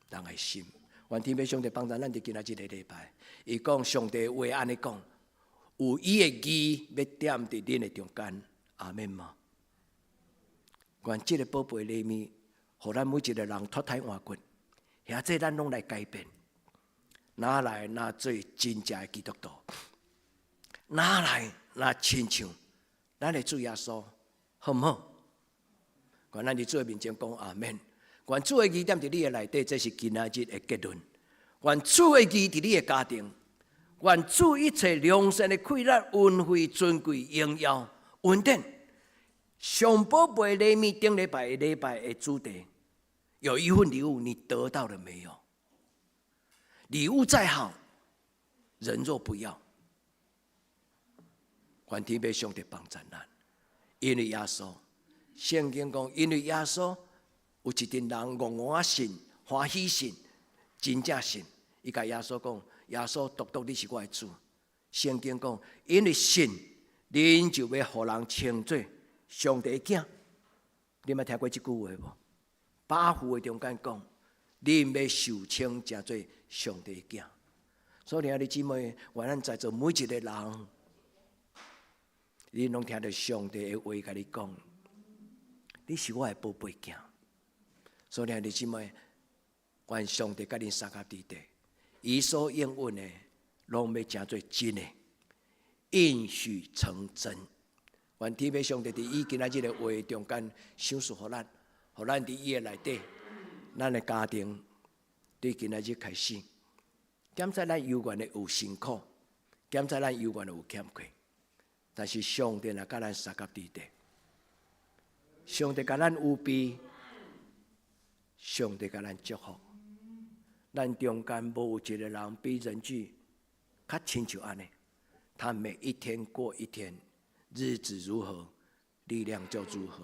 人的心。愿天父上帝帮助咱伫今仔日个礼拜。伊讲上帝话安尼讲，有伊的义要踮伫恁的中间。阿门吗？愿这个宝贝礼物，互咱每一个人脱胎换骨，遐这咱拢来改变。哪来哪做真正的基督徒？哪来哪亲像咱的主耶稣，好唔好？愿咱伫主的面前讲阿门。愿主的义踮伫你的内底，这是今仔日的结论。愿主的义伫你的家庭，愿主一切良善的快乐、恩惠、尊贵、荣耀、稳定。上宝贝礼物顶礼拜的主题，有一份礼物，你得到了没有？礼物再好，人若不要，愿天父上帝帮助咱。因为耶稣，圣经讲，因为耶稣。有一群人戆戆信、欢喜信、真正信。伊甲耶稣讲：“耶稣，独你是我的主。”圣经讲：“因为信，恁就要互人称作上帝的囝。”你捌听过这句话无？八福的中间讲：“恁要受称成做上帝的囝。”所以，兄弟姊妹，愿咱在座每一个人，你拢听到上帝的话甲你讲：“你是我的宝贝囝。”所以，兄弟姊妹，愿上帝甲恁三合伫地，伊所应允的，拢要成做真的，应许成真。愿天父上帝伫伊今仔日的话中间赏赐互咱，互咱伫伊的内底，咱的家庭，对今仔日开始，检查咱有缘的有辛苦，检查咱有缘的有欠缺，但是上帝若甲咱三合伫地，上帝甲咱有庇。上帝甲咱祝福，咱中间无有一个人比人举较亲像安尼。他每一天过一天，日子如何，力量就如何。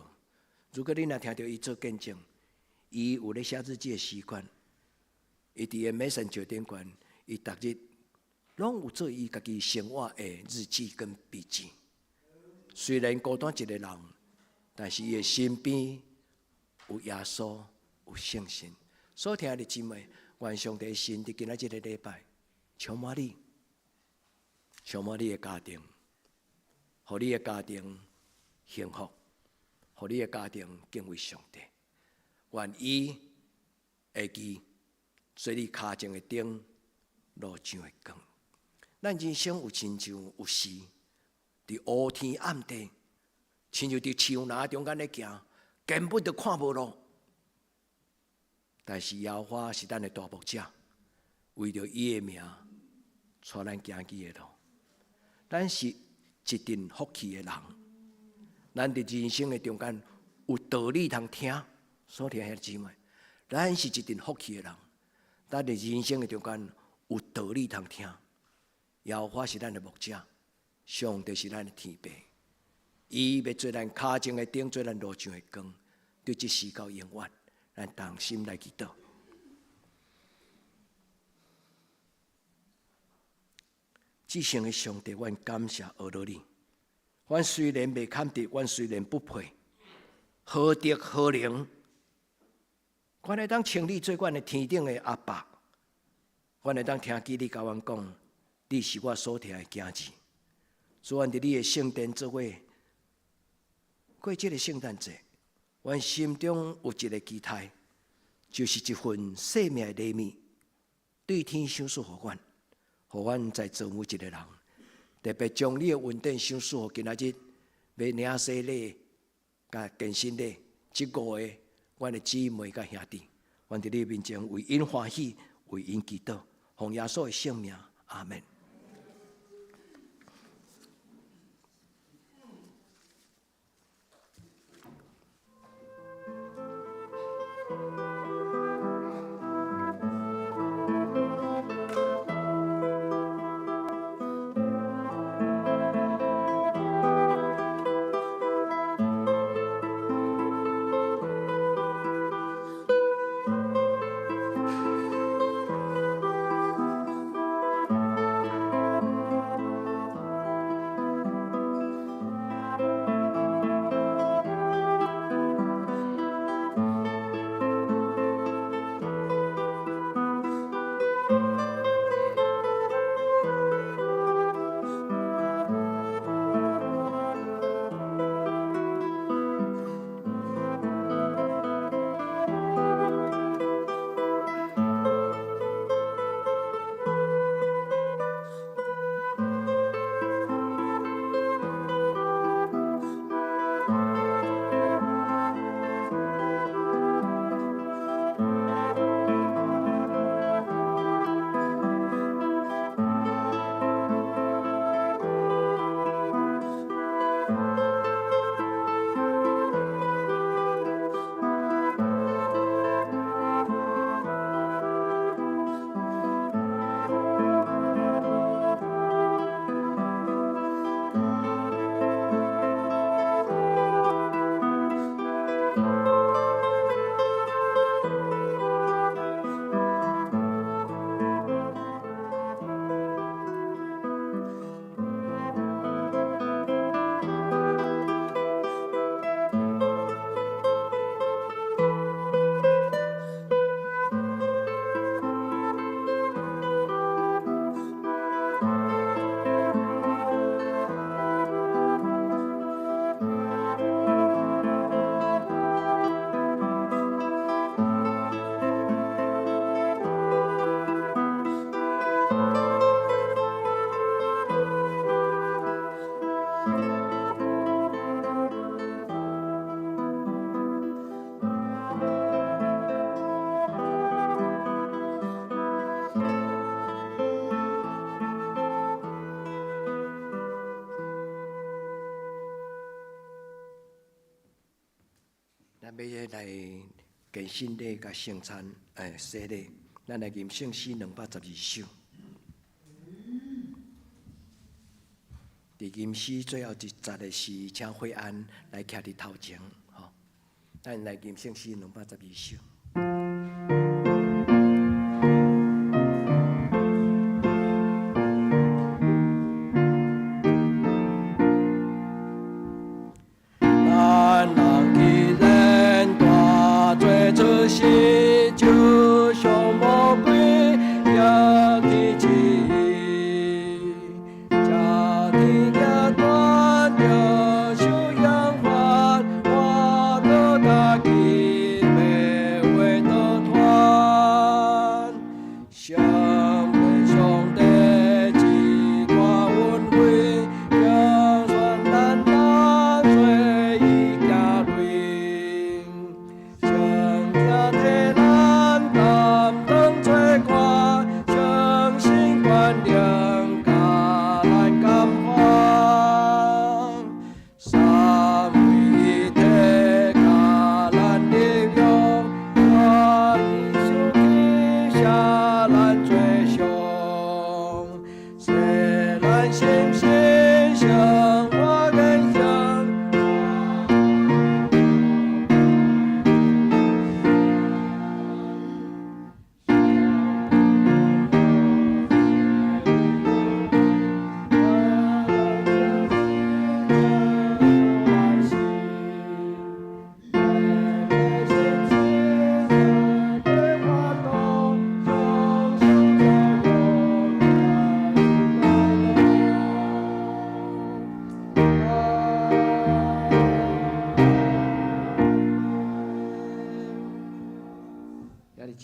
如果你若听到伊做见证，伊有咧写日记的习惯，伊伫个Messenger顶悬，伊逐日拢有做伊家己生活的日记跟笔记。虽然孤单一个人，但是伊的身边有耶稣。有信心，所听的姊妹，愿上帝神伫今仔日个礼拜，充满你，充满你的家庭，互你的家庭幸福，互你的家庭敬畏上帝。愿伊会记，做你脚前的灯，路上的光。咱人生有亲像有时，伫乌天暗地，亲像伫树林中间咧行，根本就看无路。但是耶和华是咱的大牧者，为着伊的名，带咱行去的路。咱是一定福气的人，咱伫人生的中间有道理通听，所听兄姊妹，咱是一定福气的人。咱伫人生的中间有道理通听，耶和华是咱的牧者，上帝是咱的天父，伊要做咱脚前的灯，做咱路上的光，对这时到永远，咱同心来祈祷。至圣的上帝，阮感谢阿罗你。阮虽然未堪得，阮虽然不配，何德何能？阮会当称你做阮的天顶的阿爸，阮会当听见你甲阮讲，你是我所听的囝子。主，阮伫你的圣殿做伙，过这个圣诞节，阮心中有一个期待，就是一份生命的礼物，对天赏赐互阮。互阮在做每一个人，特别将你的恩典赏赐互今仔日要领洗礼、甲健身礼，这5个阮的姊妹甲兄弟，阮伫你面前为因欢喜，为因祈祷，奉耶稣的圣名，阿门。要来健身礼甲圣餐洗礼，咱来吟圣诗212首。伫吟诗最后一节的是，请惠安来徛伫头前，吼，咱来吟圣诗212首。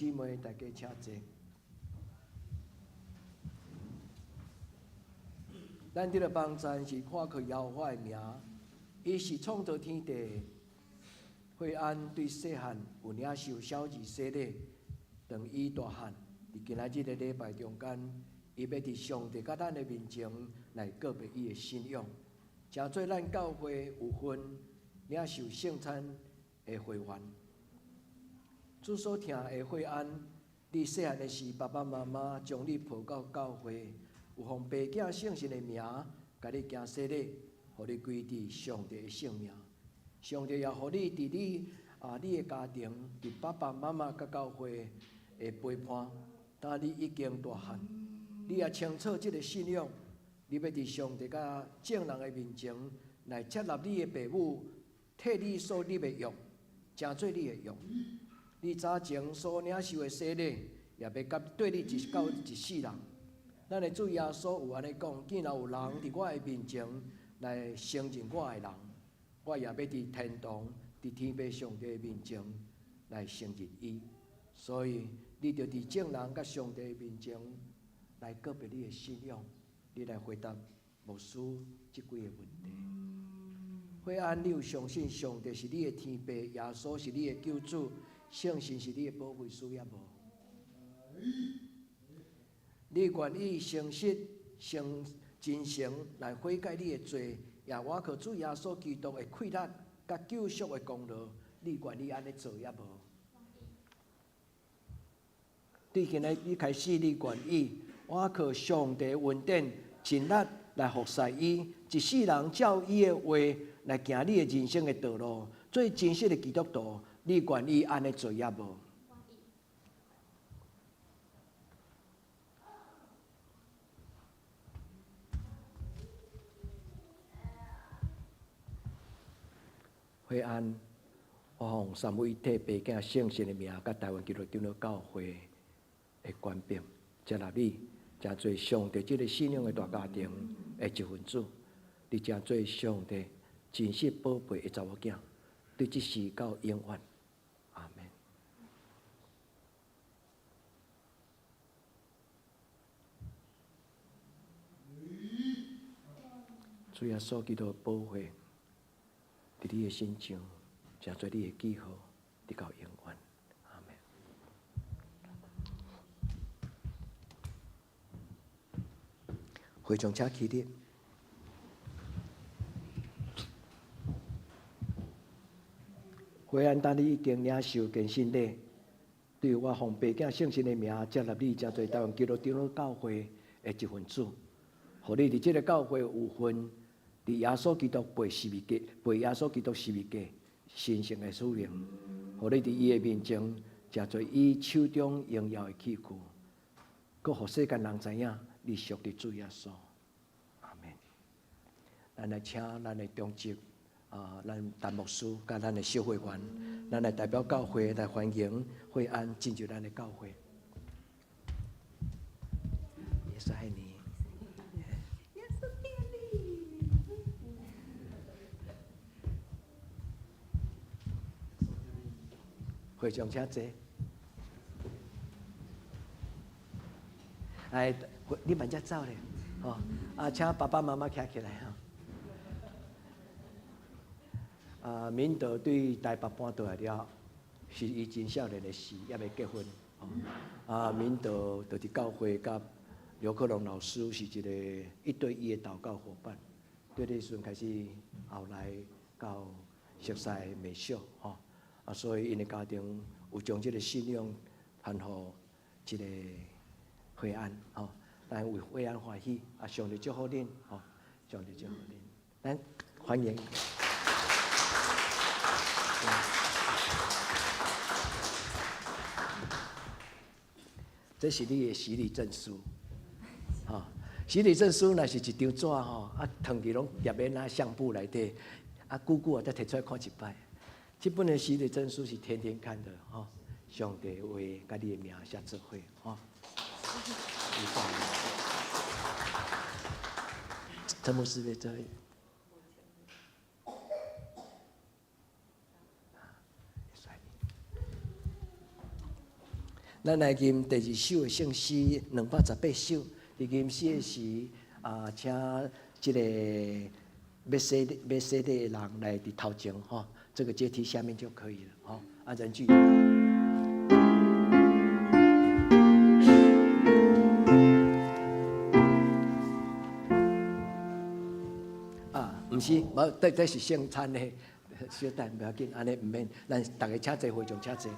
姊妹大家请坐。咱这个帮站是看靠耶和华的名，伊是创造天地。惠安对细汉有领受小儿洗礼，长伊大汉，伫今仔日的礼拜中间，伊要伫上帝甲咱的面前来告别伊的信仰，诚做咱教会有份领受圣餐的会员。主所听的惠安，你细汉的时，爸爸妈妈将你抱到教会，有奉爸囝圣神的名，甲你行洗礼，互你归伫上帝的圣名。上帝也互你伫你的家庭，伫爸爸妈妈甲教会的陪伴。当你已经大汉，你也清楚即个信仰，你要伫上帝甲众人的面前来接纳你的父母，替你所立的约，诚做你的约。你早前所领受的洗礼，也要对你到一世人。咱的主耶稣有安尼讲：既然有人伫我的面前来承认我的人，我也要伫天堂、伫天父上帝的面前来承认伊。所以，你着伫众人甲上帝的面前来告别你的信仰，你来回答牧师即几个问题。惠安，你有相信上帝是你的天父，耶稣是你的救主，圣神是你的保惠师，也无？你愿意诚实、真诚来悔改你的罪，也我靠主耶稣基督的溃烂甲救赎的功劳，你愿意安尼做也无？对现在你开始，你愿意我靠上帝恩典、尽力来服侍伊，一世人照伊的话来行你的人生的道路，做真实的基督徒，你愿意安尼做也无？惠安，我奉三位一体爸囝圣神的名，甲台湾基督长老教会的官兵，接纳你，诚做上帝这个信仰的大家庭的一份子。你诚做上帝真实宝贝的查某囝，对这世到永远。阿门。主耶稣基督的保护。伫你的心上，诚做你的记号，直到永远。阿门。会众请起立。惠安，当你已经领受跟信礼，对我奉爸囝圣神的名接纳你，诚做台湾基督长老教会的一份子，互你伫这个教会有份。伫耶稣基督背耶稣基督十字架神圣的使命，互你伫伊的面前，诚做伊手中荣耀的器具，搁互世间人知影你属于主耶稣。阿门。咱来请咱的中职咱陈牧师甲咱的小会员，咱来代表教会来欢迎惠安进入咱的教会。也是爱你。会众请坐。哎，你慢只走咧，哦，请爸爸妈妈站起来哈。敏德对台北搬倒来了，是伊真少年的事，还未结婚。敏德就伫教会甲刘克龙老师是一个1对1的祷告伙伴，对迄时阵开始后来到熟悉美秀吼。所以因的家庭有将这个信仰传互这个惠安，吼，咱为惠安欢喜，上帝祝福恁，吼，上帝祝福恁，咱欢迎。这是你的洗礼证书，洗礼证书若是一张纸吼，烫伫拢夹在那相簿内底，久久才摕出来看一摆。这本的洗礼证书是天天看的，上帝为甲你的名写做伙，陈牧师要做。咱来吟第2首的圣诗218首。伫吟诗的时，请这个要写的人来伫头前哈，这个阶梯下面就可以了哈。人句。毋是，无，这是圣餐的，小等不要紧，安尼毋免，咱大家请坐，会众请坐。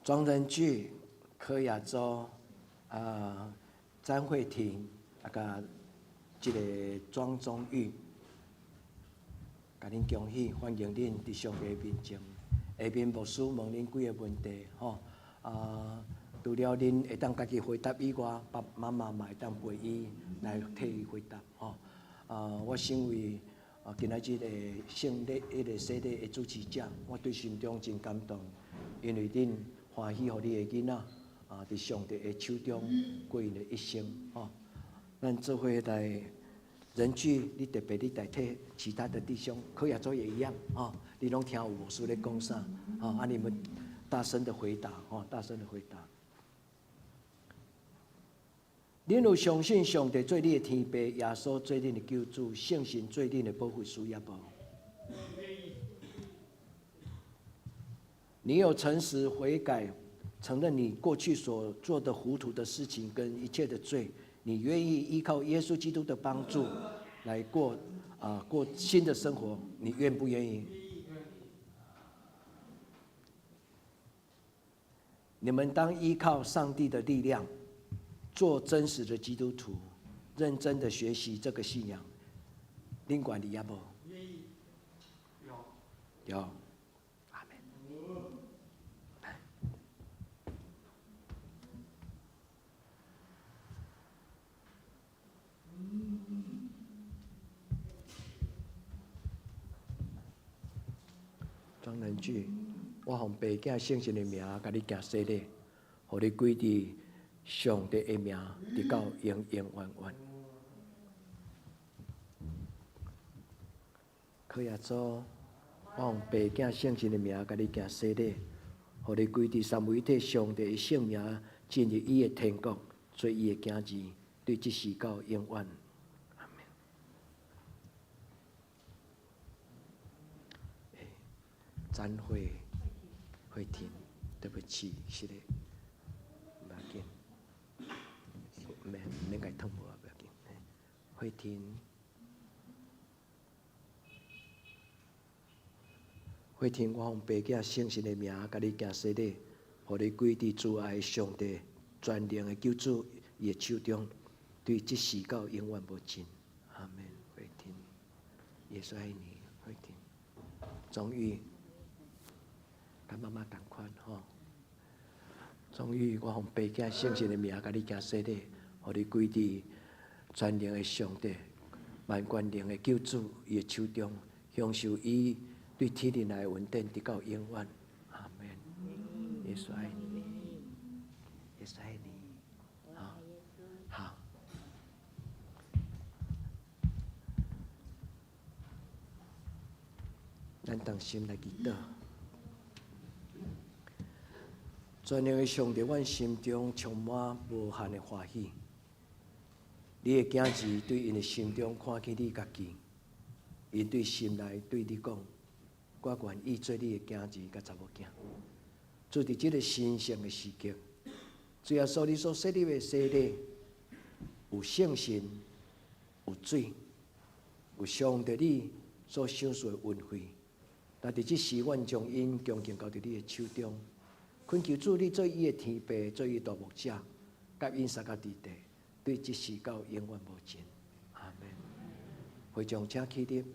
庄人聚、柯亚洲、詹慧婷，甲这个庄宗玉，甲恁恭喜，欢迎恁伫上帝面前。下面牧师问恁几个问题，吼，除了恁会当家己回答以外，爸爸妈妈嘛会当陪伊来替伊回答，吼。我身为今仔日的圣礼迄个洗礼的主持者，我对心中真感动，因为恁欢喜，互你的囡仔伫上帝的手中过因的一生，吼。咱做伙来人聚，你特别你代替其他的弟兄，柯亚洲也一样啊。你拢听有牧师咧讲啥啊？你们大声的回答哦，大声的回答。恁有相信上帝做你的天父，耶稣做恁的救主，圣神做恁的保护师也无？你有诚实悔改，承认你过去所做的糊涂的事情跟一切的罪。你愿意依靠耶稣基督的帮助来过新的生活？你愿不愿意？你们当依靠上帝的力量，做真实的基督徒，认真的学习这个信仰。恁管理也无？有。庄人聚，我奉爸囝圣神的名，甲你行洗礼，互你归伫上帝的名，直到永永远远。可以做，我奉爸囝圣神的名，甲你行洗礼，互你归伫三位一体上帝的圣名，进入伊的天国，做伊的囝儿，对即时到永远。詹慧婷，对不起，是的，不要紧，免甲伊痛无啊，不要紧。慧婷，我奉爸囝圣神的名，甲你行洗礼，互你归伫主爱的上帝全能的救主伊的手中，对即时到永远无尽。阿门。慧婷，耶稣爱你，慧婷，终于。甲妈妈同款吼，终于我奉爸囝圣神的名，甲你行洗礼，互你归伫全能的上帝、万权能的救主伊的手中，享受伊对天灵来的恩典，直到永远。阿门。耶稣爱你，耶稣爱你，好。咱同心来祈祷。全能的上帝，阮心中充满无限的欢喜。你的囝儿对因的心中看见你家己，因对心内对你讲：我愿意做你的囝儿甲查某囝。做伫即个神圣的时刻，主要说你所设立的洗礼，有圣神，有水，有上帝你所享受的恩惠。但伫即时，阮将因恭敬交伫你的手中。恳求主，你做伊的天父，做伊大牧者，甲因三角地地，对即时到永远无尽。阿门。会众请起立。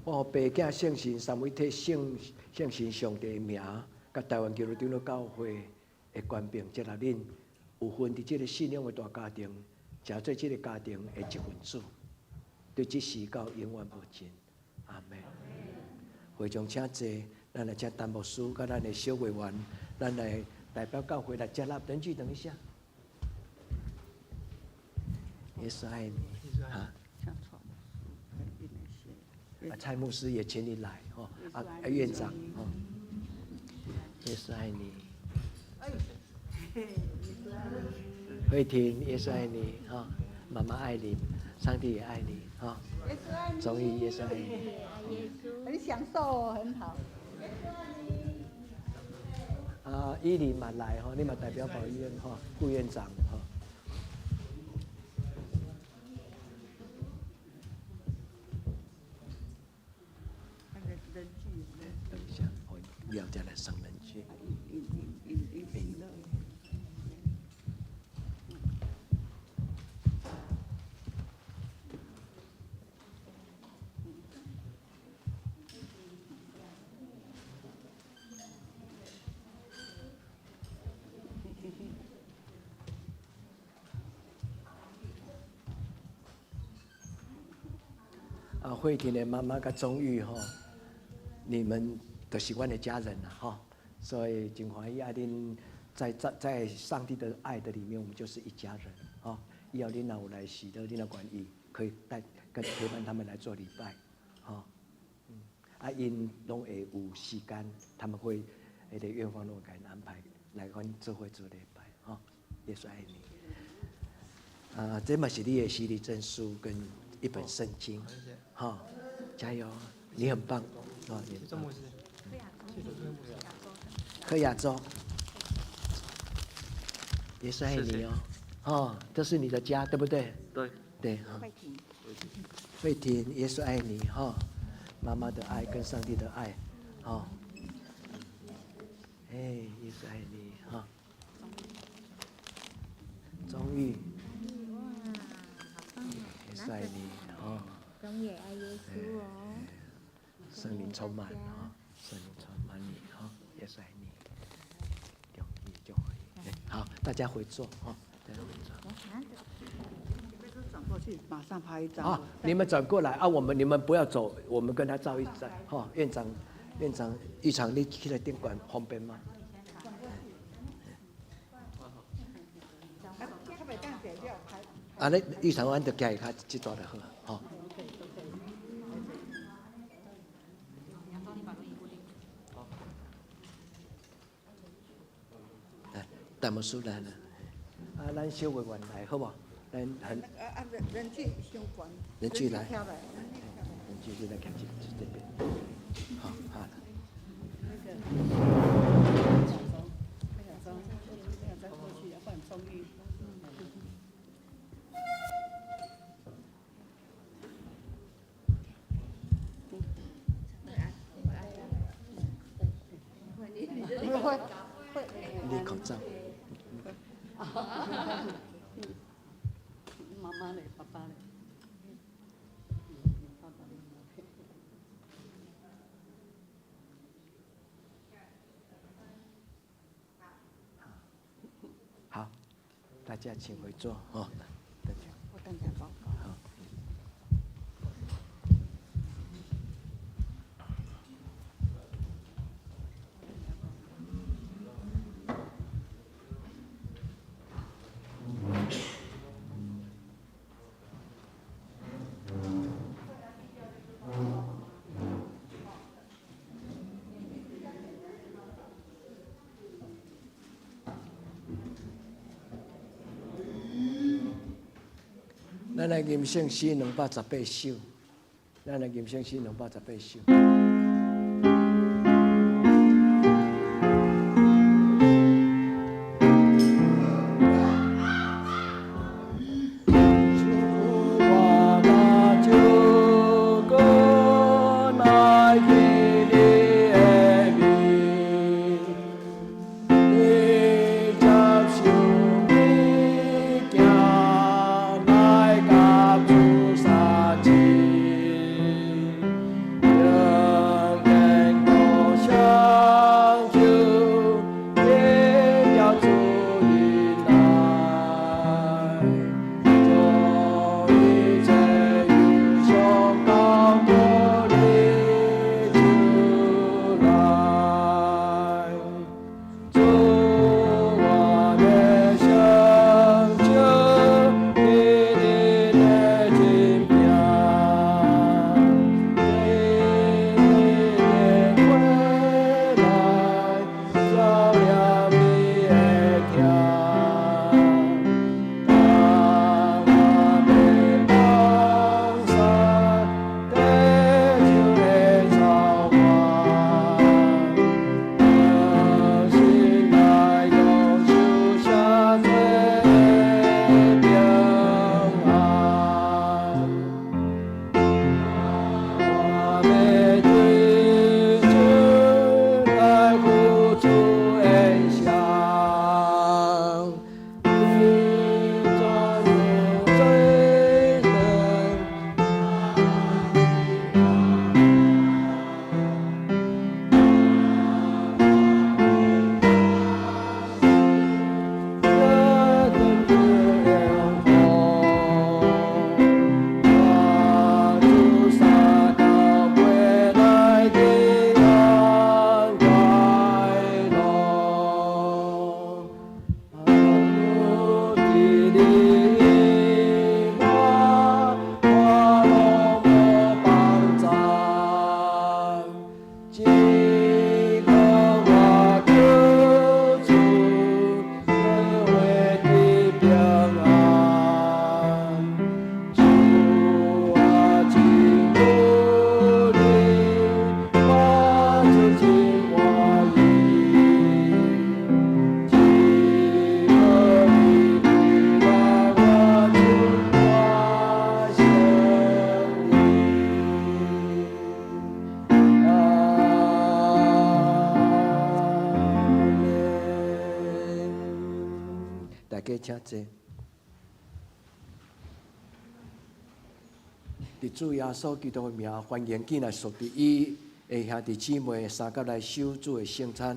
我爸囝圣神三位一体圣神上帝的名，甲台湾基督长老教会的官兵接纳恁有份伫即个信仰的大家庭，成做即个家庭的一份子，对即时到永远无尽。阿门。会众请坐，咱来请陈牧师跟咱的小委员，咱来代表教会来接纳登记，等一下。耶稣爱你啊！蔡牧师也请你来哦，院长哦，耶稣爱你。慧婷，耶稣爱你啊！妈妈爱你，上帝也爱你啊！终于耶稣爱你，很享受哦，很好。依琳嘛来哈，你嘛代表保育院哈，副院长哈。等一下，我要再来上人去。慧婷的妈妈跟钟玉哈，你们都是我的家人了哈，所以真欢喜啊！恁在上帝的爱的里面，我们就是一家人啊。以后恁若有来喜乐，恁若愿意，可以跟陪伴他们来做礼拜，因拢会有时间，他们会那个院方都会给安排来阮做会做礼拜哈。耶稣爱你。这嘛是你的洗礼证书跟一本圣经。好，加油！你很棒，你很棒。柯亚洲，也是爱你哦，这是你的家，对不对？对，慧婷，也是爱你哈，妈妈的爱跟上帝的爱，也是爱你哈。钟玉，也是爱你哦。钟也爱耶稣哦，圣灵充满圣灵充满你也是爱你，就可以。好，大家回座大家回座。转过去，马上拍一张。你们转过来你们不要走，我们跟他照一张。院长，浴场你去来宾馆方便吗？你浴场湾就加较这大就好，陈牧师来了，咱小委员来好不好？咱人去相关，人去来，人去来看这边，好。再过去，要换中玉。你口罩。妈妈嘞，爸爸嘞。好，大家请回座我等下报告。好。咱来吟圣诗218首，咱来吟圣诗218首。请坐。伫主耶稣基督的名，欢迎进来属伫伊的兄弟姊妹三甲来守主的圣餐。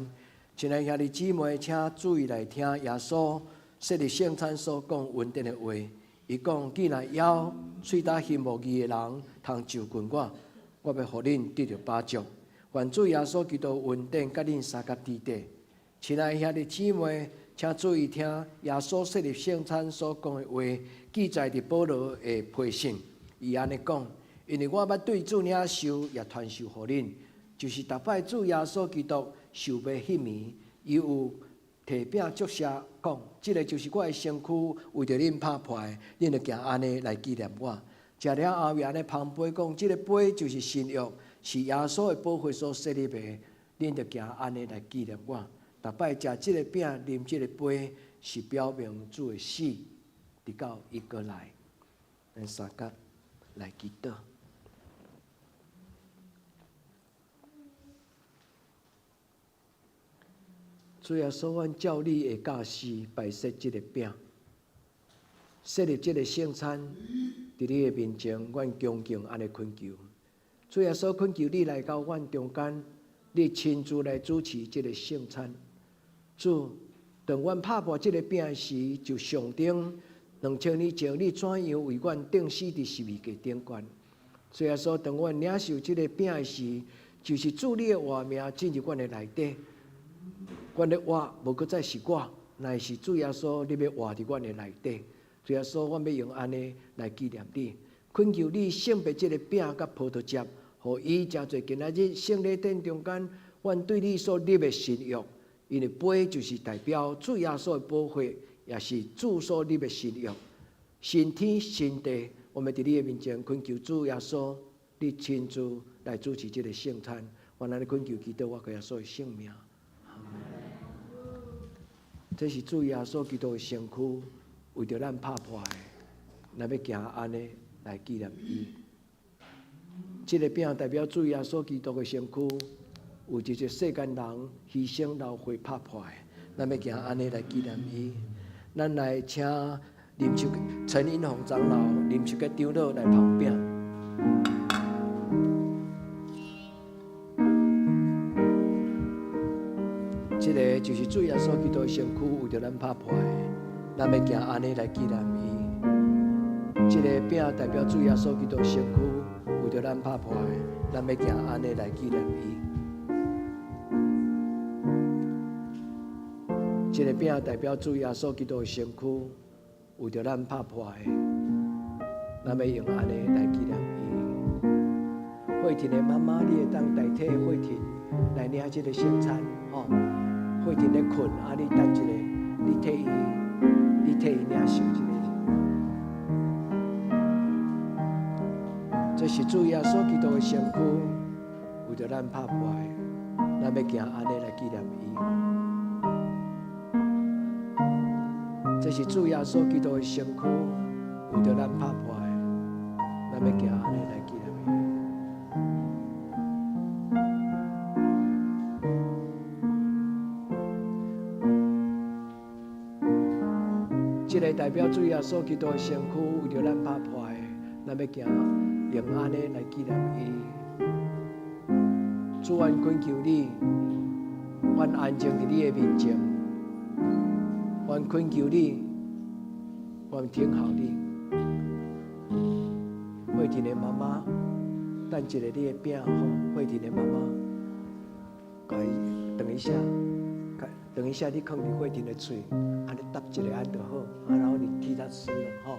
亲爱兄弟姊妹，请注意来听耶稣设立圣餐所讲稳定的话。伊讲：既然枵喙打羡慕义的人通就近我要互恁得到把助。愿主耶稣基督稳定甲恁三甲伫地。亲爱兄弟姊妹，请注意听耶稣设立圣餐所讲的话，记载伫保罗的批信。伊安尼讲，因为我捌对主领受，也传授互恁，就是逐摆主耶稣基督受卖迄暝，伊有摕饼祝谢讲，即个就是我的身躯，为着恁拍破的，恁着行安尼来纪念我。食了后，伊安尼旁杯讲，即个杯就是新约，是耶稣的宝血所设立的，恁着行安尼来纪念我。逐摆食即个饼，啉即个杯，是表明主的死，直到伊过来。咱三甲来祈祷。主耶稣，阮照你的教示摆设即个饼，设立即个圣餐，伫你的面前，阮恭敬安尼恳求。主耶稣，恳求你来到阮中间，你亲自来主持即个圣餐。主，当阮拍破即个饼时，就上顶2000年前，你怎样为阮钉死伫十字架顶悬？主耶稣，当阮领受即个饼时，就是主你的话名进入阮的内底。阮的话无搁再是我，乃是主耶稣你要活伫阮的内底。主耶稣，阮要用安尼来纪念你，恳求你圣别即个饼甲葡萄汁，互伊诚侪今仔日圣礼典中间，阮对你所立的信约。因为杯就是代表主耶稣的宝血，也是主所立的信约。新天新地，我们伫你的面前恳求主耶稣，你亲自来主持这个圣餐。我安尼恳求祈祷，我耶稣的圣名。这是主耶稣基督的身躯，为着咱拍破的，咱要行安尼来纪念伊。这个饼代表主耶稣基督的身躯。有一个世间人牺牲流血拍破的，咱要行安尼来纪念伊。咱来请林秀陈英宏长老、林秀个长老来旁边。这个就是主耶稣基督的身躯，为着咱拍破的，咱要行安尼来纪念伊。这个饼代表主耶稣基督的身躯，为着咱拍破的，咱要行安尼来纪念伊。这个饼代表主耶稣基督的身躯，为着咱拍破的，咱要用安尼来纪念伊。慧婷的妈妈，你会当代替慧婷来领这个圣餐，吼。慧婷咧困，啊，你等一下，你替伊领受一个。这是主耶稣基督的身躯，为着咱拍破的，咱要行安尼来纪念伊。这是主耶稣基督的身躯，为着咱拍破的，咱要行安尼来纪念伊。这个代表主耶稣基督的身躯，为着咱拍破的，咱要行用安尼来纪念伊。主，愿恳求你，愿安静伫你的面前。愿恳求你，愿听候你。慧婷的妈妈，等一下你的饼吼，慧婷的妈妈，甲伊等一下，等一下你放伫慧婷的嘴，安尼搭一个安就好，然后你替她吃了吼。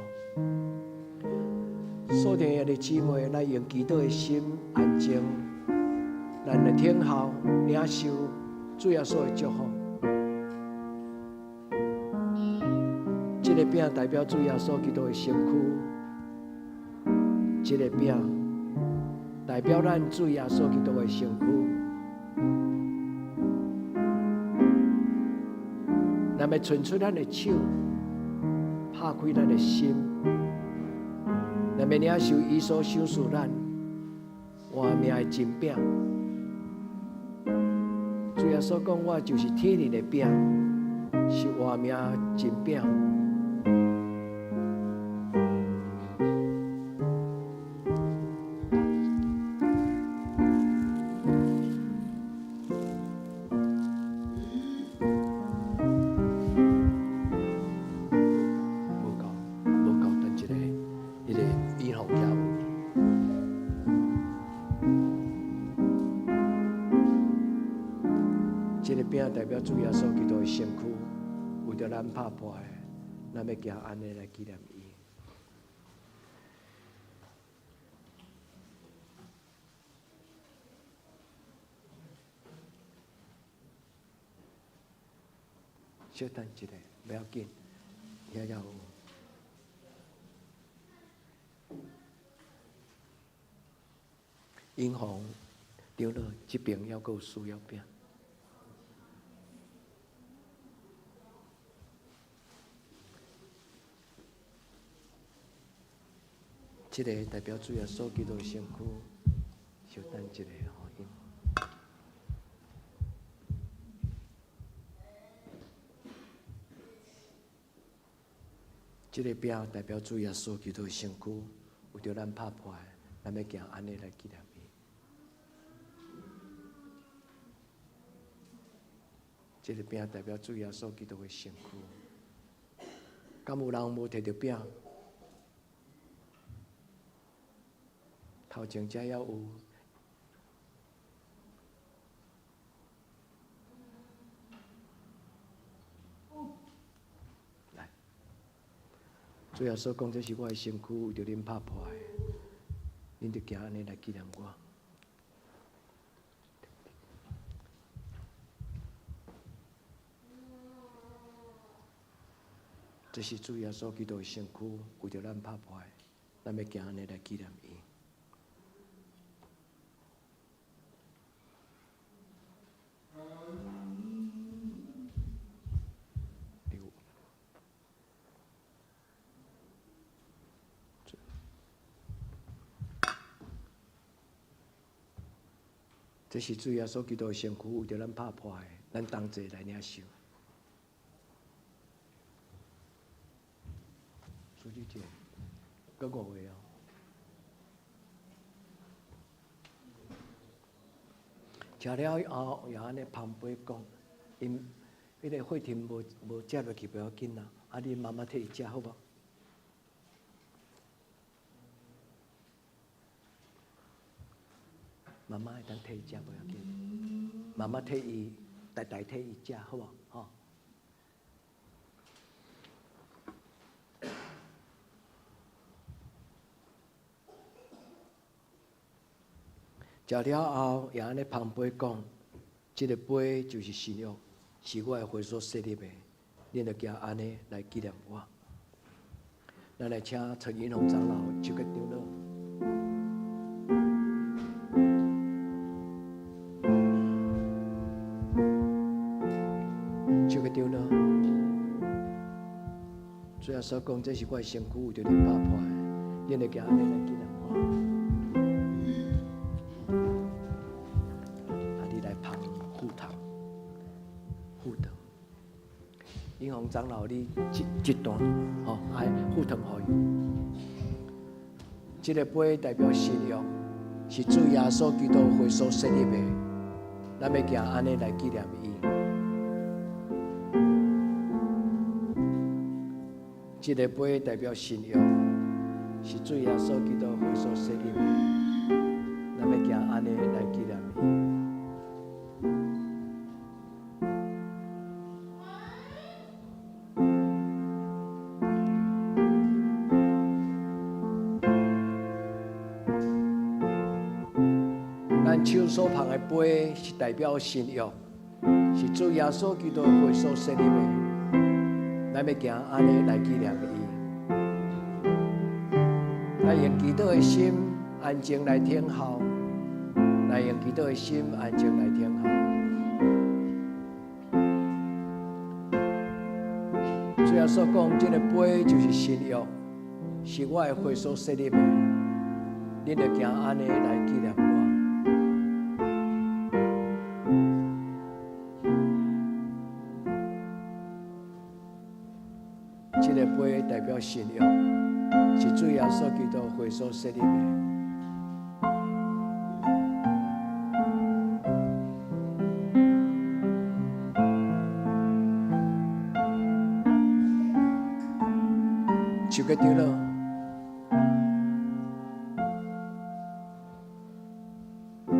锁定的姊妹，咱用祈祷的心安静，咱来听候领受主耶稣的祝福。这个饼代表主耶稣基督的身躯，这个饼代表咱主耶稣基督的身躯。咱要伸出咱的手，拍开咱的心，咱要领受伊所赏赐咱活命的真饼。主耶稣讲：“我就是天然的饼，是活命真饼。”饼代表主耶稣基督的身躯，为着咱拍破的，咱要行安尼来纪念伊。小等一下，不要紧，也要有。英红长老这边还佫有需要饼。这个代表主耶稣基督的身躯，小等一下吼，英红。这个饼代表主耶稣基督的身躯，为着咱拍破的，咱要行安尼来纪念伊。这个饼代表主耶稣基督的身躯。敢有人无摕到饼？头前遮还有。来，主耶稣讲这是我的身躯，为着恁拍破的，恁就行安尼来纪念我。这是主耶稣基督的身躯，为着咱拍破的，咱要行安尼来纪念伊。这是主耶稣基督的身躯，为着咱拍破的，咱同齐来领受。书记姐，搁5位哦。吃了后，也安尼旁边讲，因迄个血甜无食落去不要紧啦，啊，你妈妈替伊食好无？妈妈会当替伊食不要紧，妈妈替伊代替伊食好无？吼。食了后，也安尼旁边讲，这个杯就是新约，是我的血所设立的，恁着行安尼来纪念我。咱来请陈云龙长老就个长老。就个长老，主要所讲，这是我的身躯，为着恁拍破的，恁着行安尼来纪念我。英红长老，你这段吼，爱附堂互伊。这个杯代表信仰，是主耶稣基督血所设立的，咱要行安尼来纪念伊。这个杯代表信仰，是主耶稣基督血所设立的，咱要行安尼来纪念伊。手所捧的杯是代表信仰，是主耶稣基督血所设立的，咱要行安尼来纪念伊。咱用基督的心安静来听候，咱用基督的心安静来听候。主耶稣讲，这个杯就是信仰，是我的血所设立的，恁着行安尼来纪念我。这个杯代表信仰，是主耶稣基督血所设立的。就个长老，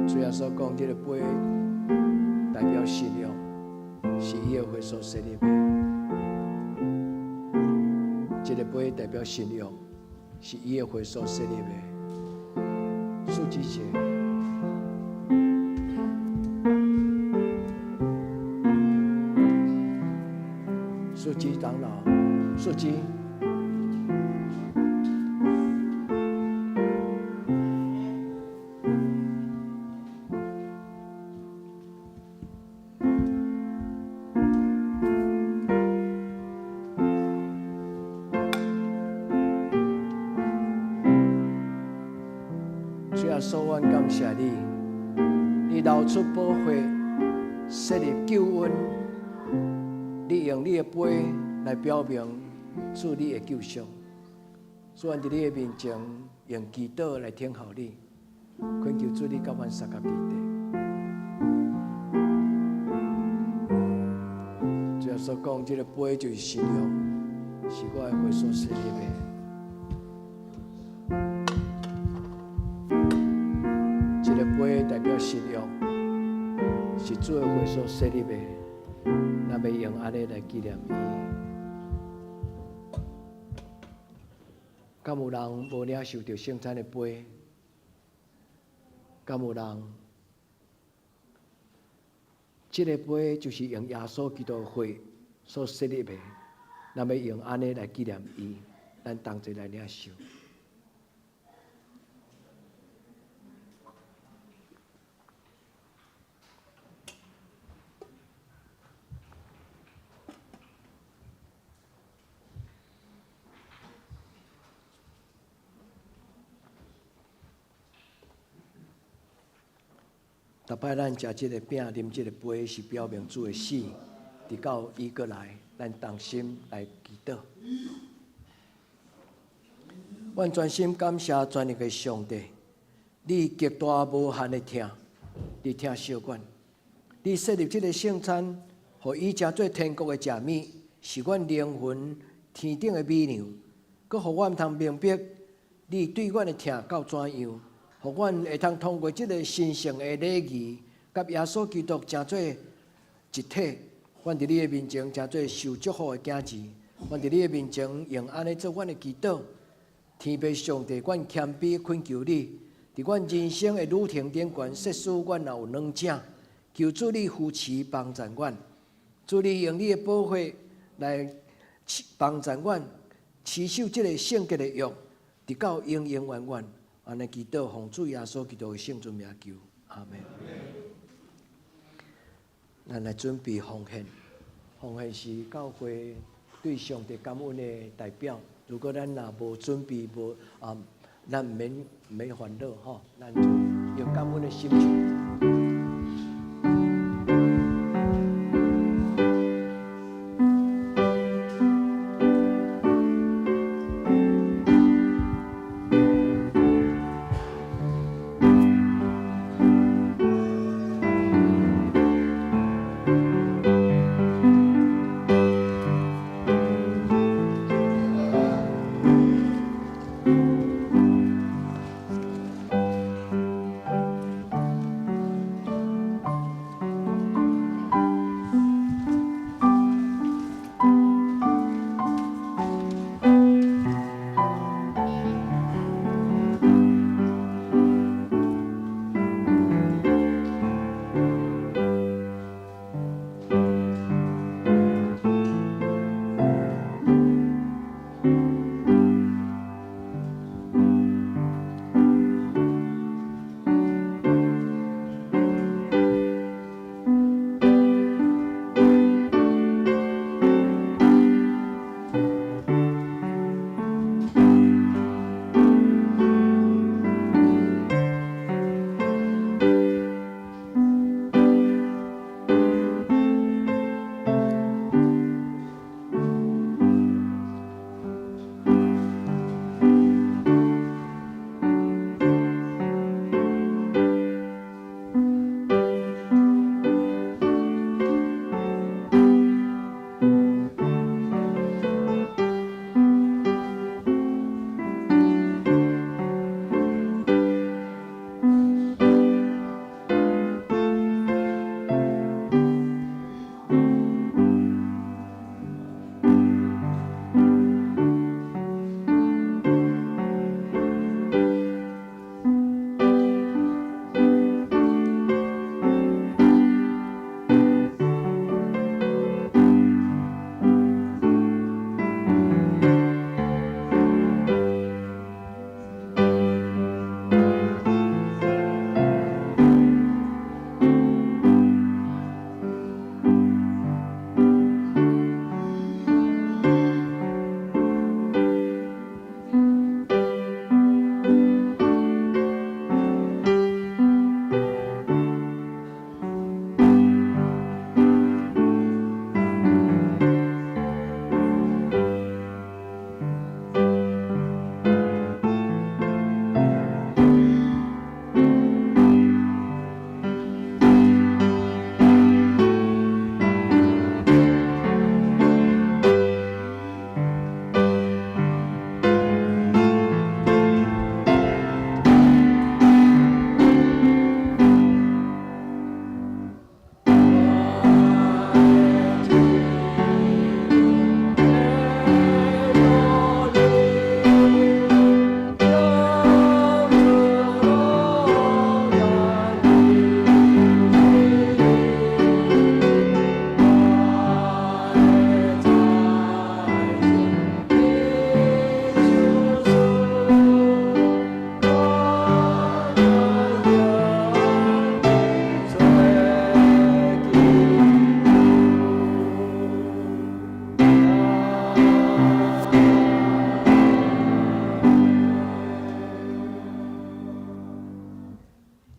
主耶稣讲，这个杯代表信仰，是伊的血所设立的。这个杯代表信仰，是伊的血所设立的。数字者，数字长老，数字。主啊，所愿感谢你，你流出宝血，设立救恩。你用你的杯来表明主你的救赎。所愿在你的面前用祈祷来听候你，恳求主你甲阮三甲基地。主啊，所讲这个杯就是信仰，是我的血所设立的。杯代表信仰，是主的血所设立的，咱要用安尼来纪念伊。敢有人无领受到圣餐的杯？敢有人？这个杯就是用耶稣基督的血所设立的，咱要用安尼来纪念伊，咱同齐来领受。逐摆咱食即个饼、啉即个杯，是表明主的死，直到伊过来，咱同心来祈祷。阮全心感谢全能的上帝，你极大无限的疼，你疼惜阮，你设立即个圣餐，互伊成做天国的食物，是阮灵魂天顶的美娘，佮互阮通明白你对阮的疼到怎样。互阮会通通过即个神圣的礼仪，甲耶稣基督成做一体。阮伫你的面前成做受祝福的囝子。阮伫你的面前用安尼做阮的祈祷。天父上帝，阮谦卑恳求你，伫阮人生的旅程顶悬，设使阮若有软正，求主你扶持帮助阮。主你用你的宝血来帮助阮，持守即个圣洁的约，直到永永远远。安尼祈祷，奉主耶稣基督的圣尊名求，阿门。咱来准备奉献，奉献是教会对上帝感恩的代表。如果咱若无准备，咱免烦恼吼，咱就用感恩的心情。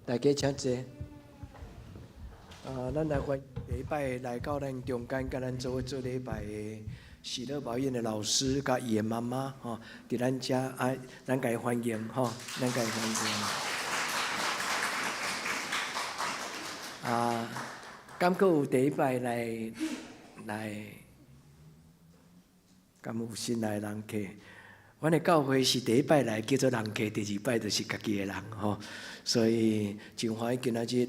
大家请坐。咱来欢迎第一摆来到咱中间，甲咱做礼拜的喜乐保院的老师，甲伊的妈妈吼，伫咱遮咱甲伊欢迎吼，咱甲伊欢迎。敢阁有第一摆来，敢有新来的人客？阮的教会是第一摆来叫做人客，第二摆就是家己的人吼，所以真欢喜今仔日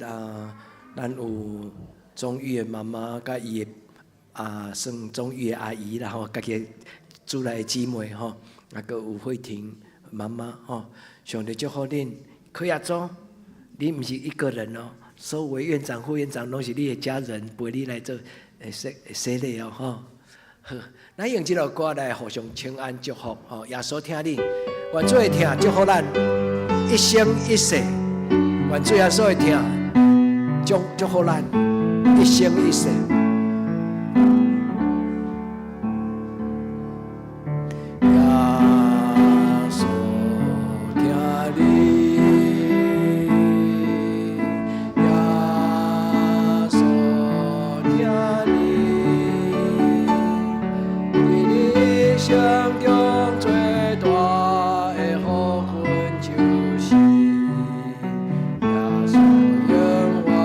咱有钟玉的妈妈，甲伊的算钟玉的阿姨啦吼，家己主内的姊妹吼，阁有慧婷妈妈吼，上帝祝福恁，可以做，你毋是一个人哦，所有的院长、副院长拢是你的家人，陪你来做洗礼哦吼。好，咱用这首歌来互相请安祝福吼，耶稣听你，愿主会听祝福咱一生一世，愿主耶稣会听。祝福咱一生一世。耶稣听你，耶稣听你，为你心中最大的福分就是耶稣永远。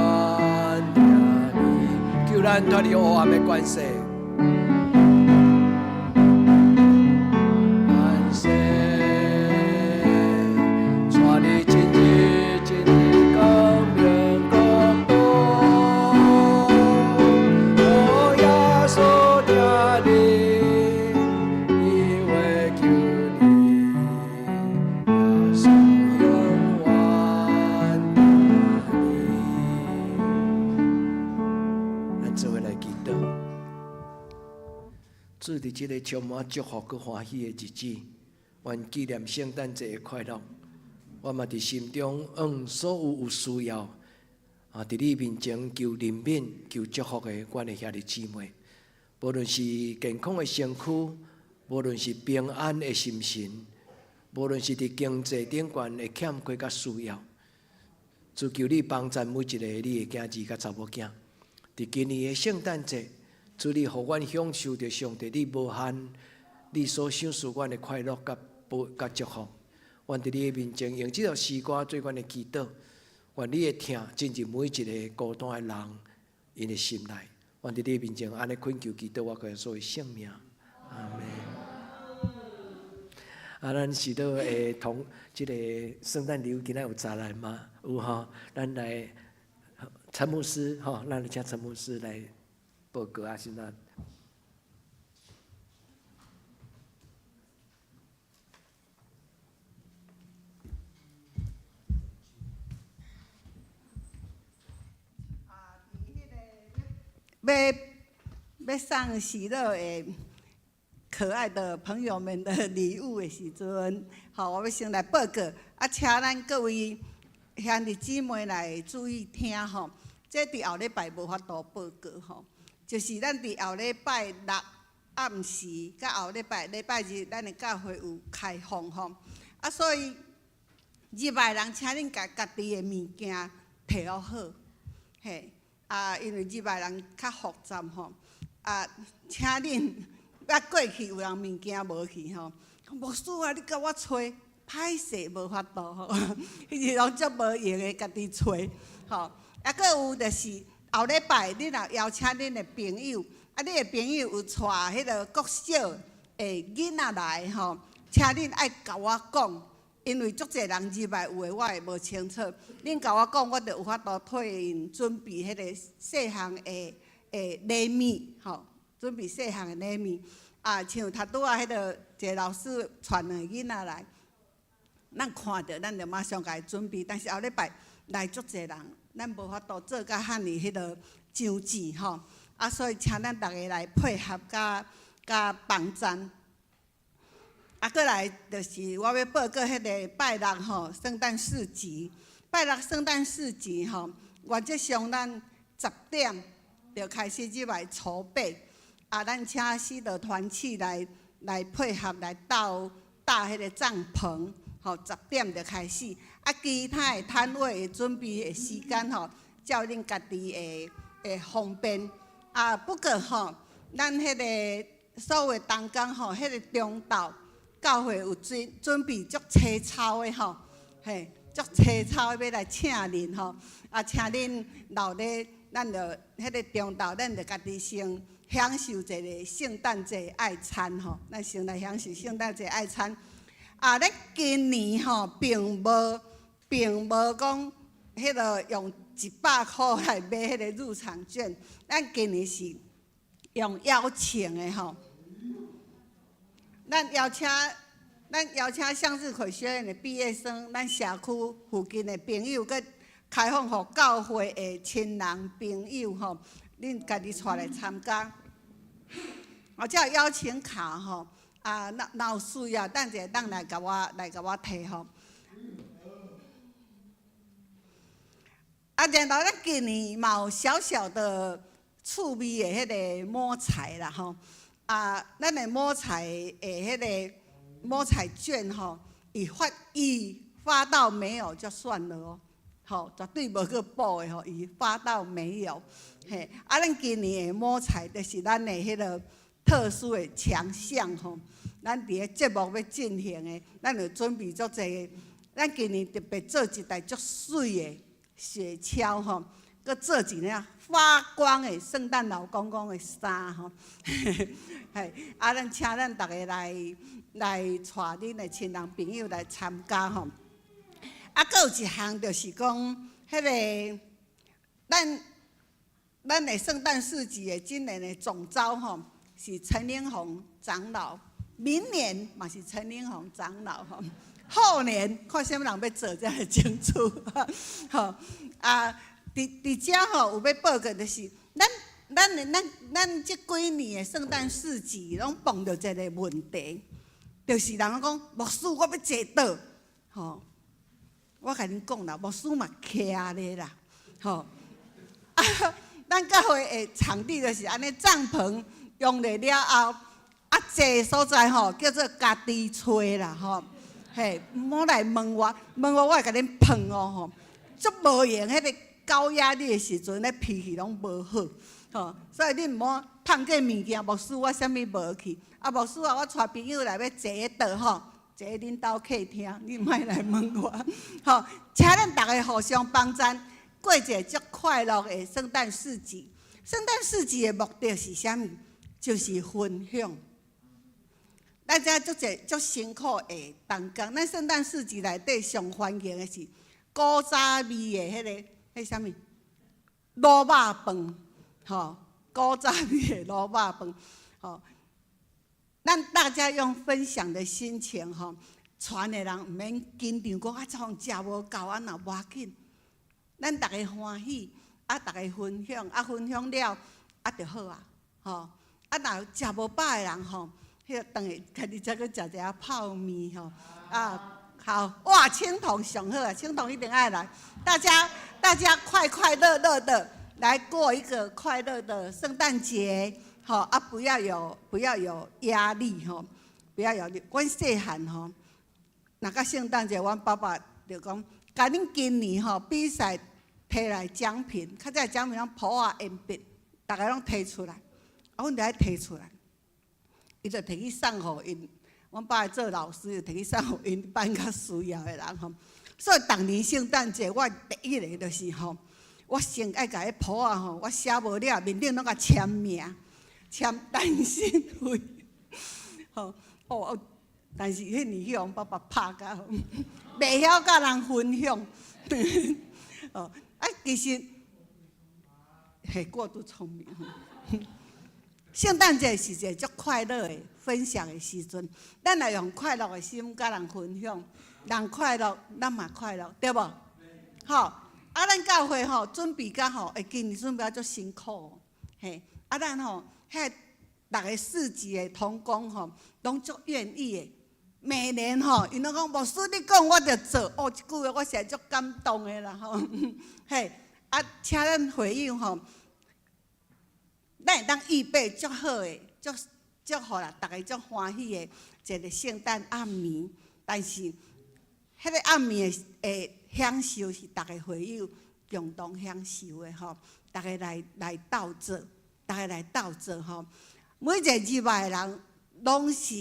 咱脱离黑暗的关系，关系，带你进入光明国度。哦，耶稣听你，伊会救你，耶稣永远听你。做伙来祈祷，主伫这个充满祝福佮欢喜的日子，愿纪念圣诞节的快乐。我嘛伫心中所有需要伫你面前求怜悯、求祝福的阮的兄弟姊妹，无论是健康的身躯，无论是平安的心神，无论是伫经济顶悬的欠缺甲需要，主求你帮助每一个你的囝儿甲查某囝。伫今年的圣诞节，主你互阮享受着上帝你无限、你所赏赐阮的快乐甲祝福。愿伫你的面前用这首诗歌做阮的祈祷，愿你的听进入每一个孤单的人因的心内。愿伫你的面前安尼恳求祈祷，我个所有性命。阿门。咱是倒会同这个圣诞礼物今仔有查来吗？有吼，咱来。陈牧师，吼，咱请陈牧师来报告啊，现在。要送喜乐的可爱的朋友们的礼物的时阵，好，我要先来报告，请咱各位兄弟姊妹来注意听吼。这伫后礼拜无法度报告吼，就是咱伫后礼拜六暗时，甲后礼拜日，咱的教会有开放吼，所以入来人，请恁家己的物件摕好好，嘿，因为入来人较复杂吼，请恁过去有人物件无去吼，牧师啊，你甲我找，歹势无法度吼，迄是拢足无用的，家己找吼。阁有就是后礼拜，你若邀请恁的朋友，你的朋友有带迄个国小的囡仔来吼，请恁爱甲我讲，因为足侪人入来有诶，我会无清楚。恁甲我讲，我就有法度替因准备迄个细项的礼物吼，准备细项的礼物。像头拄仔迄个一个老师传两个囡仔来，咱看到，咱就马上甲伊准备。但是后礼拜来足侪人。咱无法度做甲遐尼迄个张志吼，所以请咱逐个来配合甲帮赞。过来就是我要报告迄个拜六吼，圣诞市集。拜六圣诞市集吼，原则上咱10点就开始入来筹备。咱请4个团契来配合来搭迄个帐篷， 10点就开始。啊，其他的摊位的准备的时间照恁家己的方便。啊，不过咱迄个所有的同工迄个中昼教会有准备足粗糙的嘿，足粗糙的要来请恁啊，请恁留咧，咱就迄个中昼，咱就家己先享受一个圣诞节爱餐咱先来享受圣诞节爱餐。啊，咱今年并无讲迄个用100块来买迄个入场券，咱今年是用邀请的咱邀请向日葵学院的毕业生，咱社区附近的朋友，佮开放予教会的亲人朋友恁家己带来参加。这邀请卡啊，若有需要，等者当来甲我摕啊，然后咱今年嘛有小小的趣味的迄个摸彩啦啊，咱的摸彩的迄个摸彩券伊发到没有就算了绝对无去补的伊发到没有。嘿，啊，咱今年的摸彩就是咱的迄个特殊的强项咱伫个节目要进行的，咱就准备足济个。咱今年特别做一台足水的雪橇佮做一领发光的圣诞老公公的衫嘿，啊，咱请咱大家来带恁的亲人朋友来参加啊，佮有一项就是讲迄个咱的圣诞市集的今年的总召是陈英宏长老，明年嘛是陈英宏长老后年看啥物人要做才会清楚啊，伫遮有要报告就是咱这几年的圣诞市集拢碰到一个问题，就是人讲牧师我要坐倒我甲恁讲啦，牧师嘛徛咧啦咱教会的场地就是安尼，帐篷用咧了后，坐所在叫做家己吹啦嘿，莫来问我会甲恁碰足无用，迄个高压力的时阵，咧脾气拢无好所以恁毋好碰过物件，牧师我啥物无去，牧师我带朋友来要坐咧倒坐咧恁兜客厅，你莫来问我请咱大家互相帮衬。过一个足快乐的圣诞市集。圣诞市集的目的是啥物？就是分享。大家足辛苦的同工，咱圣诞市集内底上欢迎的是古早味的迄啥物卤肉饭，古早味的卤肉饭，咱大家用分享的心情传的人毋免紧张，讲从食无够若无要紧。咱大家欢喜，大家分享，分享了就好若食无饱的人迄个顿下家己再去食一下泡面好哇，青铜上好青铜一定爱来，大家快快乐乐的来过一个快乐的圣诞节不要有压力不要有。阮细汉若到圣诞节，阮爸爸就讲，甲恁今年比赛。摕来奖品，较早奖品拢簿仔、鉛笔，大家拢摕出来，阮就爱摕出来，伊就摕去送互因。阮爸做老师，就摕去送互因班较需要的人所以逐年圣诞节，我第一个就是我先爱甲迄簿仔我写无了，面顶拢甲签名，签单身费但是迄年去阮爸爸拍甲袂晓甲人分享其实过度聪明。圣诞节是一个足快乐的分享的时阵，咱来用快乐的心甲人分享，人快乐，咱嘛快乐，对无？咱教会准备甲今年准备足辛苦咱迄逐个市集的同工拢足愿意的。每年因拢讲牧师你讲我就做，一句话我实在足感动的啦请咱回应咱会当预备足好的，足好啦，大家足欢喜的一个圣诞暗暝。但是迄个暗暝的享受是大家会友共同享受的吼，大家来斗做，大家来斗做吼。每一个入来的人，拢是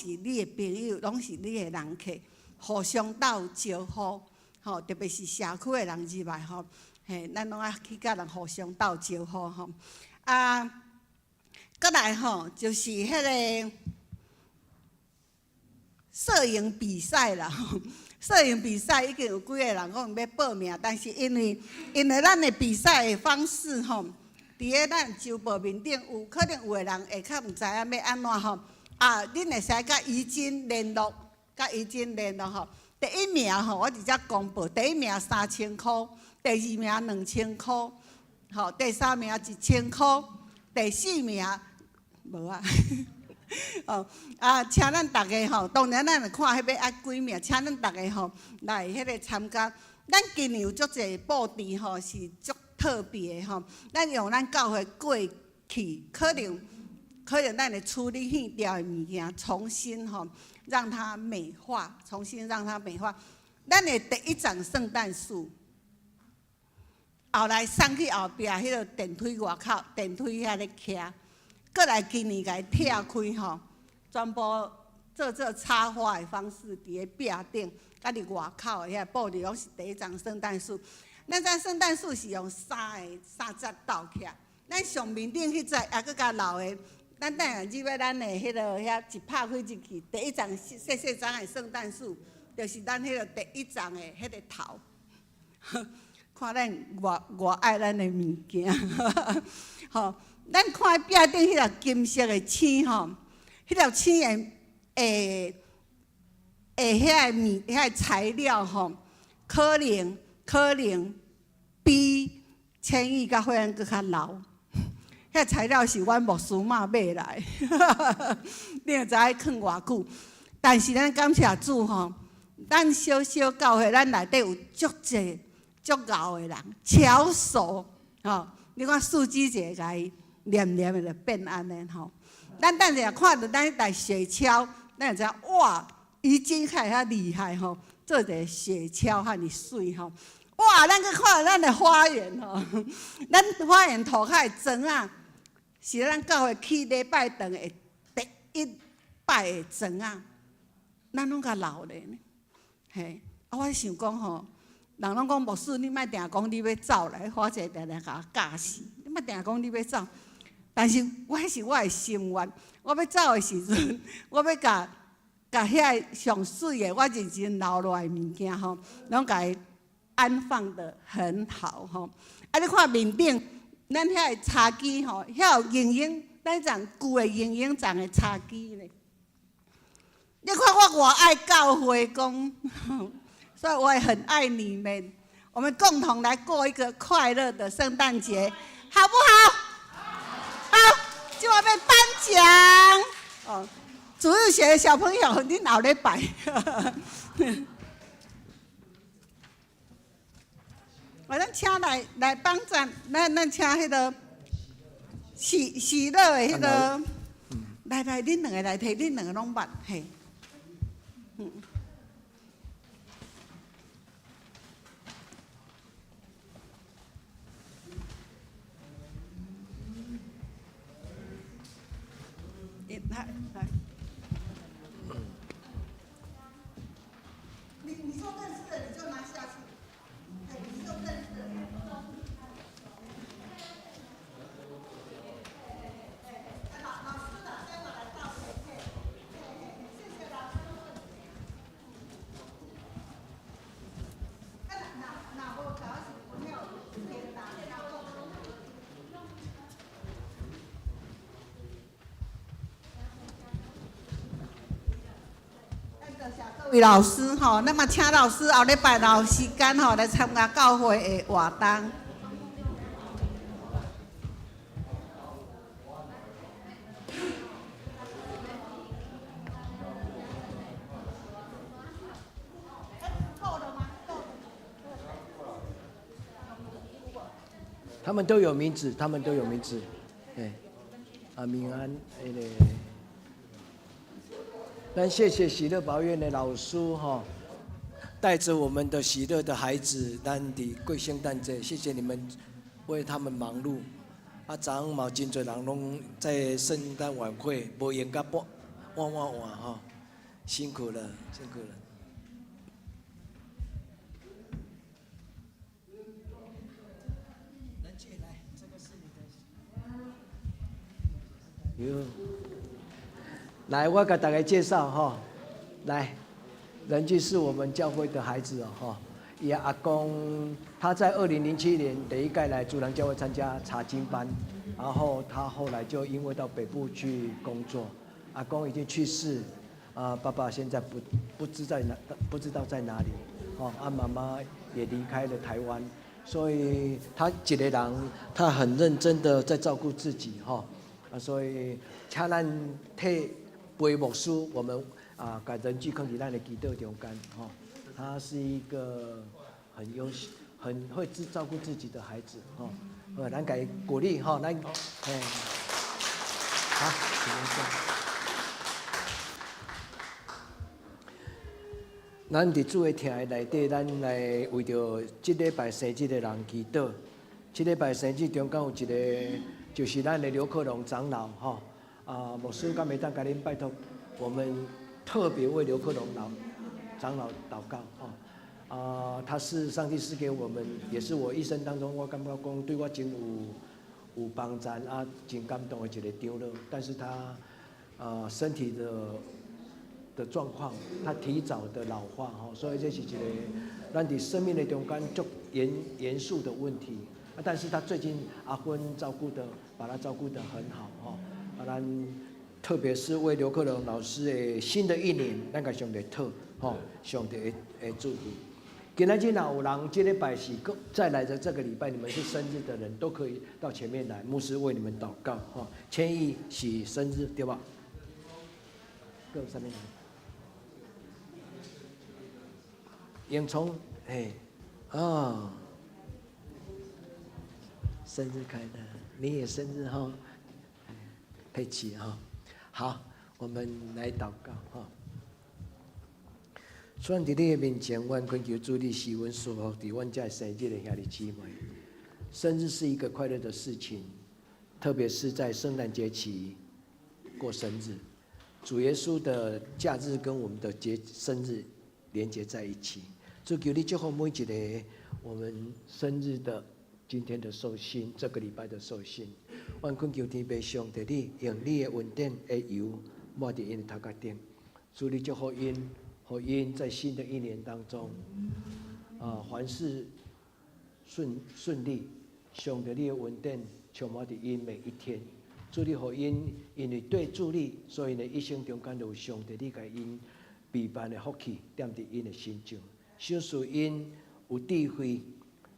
你的朋友，拢是你的人客，互相斗招呼吼，特别是社区的人入来吼，嘿，咱拢爱去甲人互相斗招呼吼。啊，再来吼，就是迄个摄影比赛啦。摄影比赛已经有几个人讲要报名，但是因为咱的比赛的方式吼，伫个咱周报面顶有可能有个人会较毋知影要安怎吼。啊，恁会使甲怡臻联络，吼。第一名吼，我直接公布，第一名3000块，第二名2000块，吼，第三名1000块，第四名无啊。哦啊，请咱大家吼，当然咱会看迄要爱几名，请咱大家吼来迄个参加。咱今年有足侪布置吼，是足特别吼。咱用咱教会过去，可能咱会处理现掉的物件，重新吼让它美化，重新让它美化。咱的第一丛圣诞树，后来送去后壁迄个电梯外口，电梯遐咧徛。过来今年甲伊拆开吼，全部做插花的方式，伫个壁顶，甲伫外口的遐布置拢是第一丛圣诞树。咱这圣诞树是用三节斗起来，咱上面顶迄节也搁较老的，咱等下入来咱的迄个遐一拍开入去，第一丛细丛的圣诞树，就是咱迄个第一丛的迄个头。看咱偌爱咱的物件，吼。咱看壁顶迄条金色的星吼，迄条星的遐材料吼，可能比千亿甲火焰搁较老。遐材料是阮牧师妈买来，你就知影囥偌久。但是咱感谢主吼，咱小小教会，咱内底有足济足敖的人，巧手吼，你看数字一个甲伊。念的就变安尼吼，咱等下看到咱迄台雪橇，咱就知影哇，怡臻还遐厉害吼，做一个雪橇遐尼水吼。哇，咱去看到咱的花园吼，咱花园涂骹的砖啊，是咱教会起礼拜堂的第一摆的砖啊，咱拢较老咧呢。嘿，啊，我想讲吼，人拢讲牧师，你莫定讲你要走来，花姐定定甲我教死，你莫定讲你要走。但是我迄是我的心愿，我要走的时阵，我要甲遐上水的我认真留落来的物件吼，拢甲伊安放得很好吼。啊，你看面顶，咱遐的茶几吼，遐有莹莹，咱种旧的莹莹种的茶几咧。你看我偌爱教会讲，所以我也很爱你们。我们共同来过一个快乐的圣诞节，好不好？好，就要被颁奖哦。主日学的小朋友，你脑袋摆。我咱请来帮咱请迄个喜乐的迄个，来，恁两个来摕，恁两个拢捌嘿。来，你说认识的你就拿下去，你就认识的。老师的，待会来到谢谢老师。那我搞是不要别打电话。各位老师吼，那么请老师后礼拜有时间吼来参加教会的活动。他们都有名字，哎，啊，民安，那个。咱谢谢喜乐保院的老师哈，带着我们的喜乐的孩子，咱伫过圣诞节，谢谢你们为他们忙碌。昨昏嘛真侪人拢在圣诞晚会，无闲到晚吼，辛苦了，辛苦了。来，我给大家介绍哈，来，仁俊是我们教会的孩子哦哈，也阿公他在2007年第一届来主堂教会参加查经班，然后他后来就因为到北部去工作，阿公已经去世，爸爸现在不知道在哪里，哦，妈妈也离开了台湾，所以他一个人，他很认真的在照顾自己哈。所以，请咱替陪牧师，我们把人聚放在咱的祈祷中间，哈，他是一个很优秀、很会照顾自己的孩子，哈，咱给鼓励哈，咱，好，咱伫主的厅的内底，咱来为着这礼拜生日的人祈祷。这礼拜生日中间有一个。就是咱的刘克龙长老哈，牧师敢会当甲恁拜托，我们特别为刘克龙长老祷告哈，他是上帝赐给我们，也是我一生当中我感觉讲对我真有帮助真感动的一个长老，但是他身体的状况，他提早的老化哈，所以这是一个咱伫生命的中间足严肃的问题。但是他最近阿芬把他照顾得很好哈，咱特别是为刘克龙老师的新的一年，咱甲上帝讨哈，上帝的祝福。今仔日若有人这礼拜是再来的这个礼拜，你们是生日的人都可以到前面来，牧师为你们祷告哈。千亿是生日对吧？各上面来。永聪，生日快乐！你也生日哈，佩奇哈。好，我们来祷告哈。虽在你的面前，我恳求主你施恩祝福伫阮这生日的兄弟姊妹。生日是一个快乐的事情，特别是在圣诞节期过生日，主耶稣的假日跟我们的生日连接在一起。主求你祝福每一个我们生日的。今天的寿星，这个礼拜的寿星，我恳求天父上帝，你用你的恩典的油抹在因的头壳顶，主你祝福因在新的一年当中，凡事顺利，上帝你的恩典充满在因每一天，主你互因为对主你，所以呢一生中间有上帝你给因备办的福气踮在因的心中，想使因有智慧，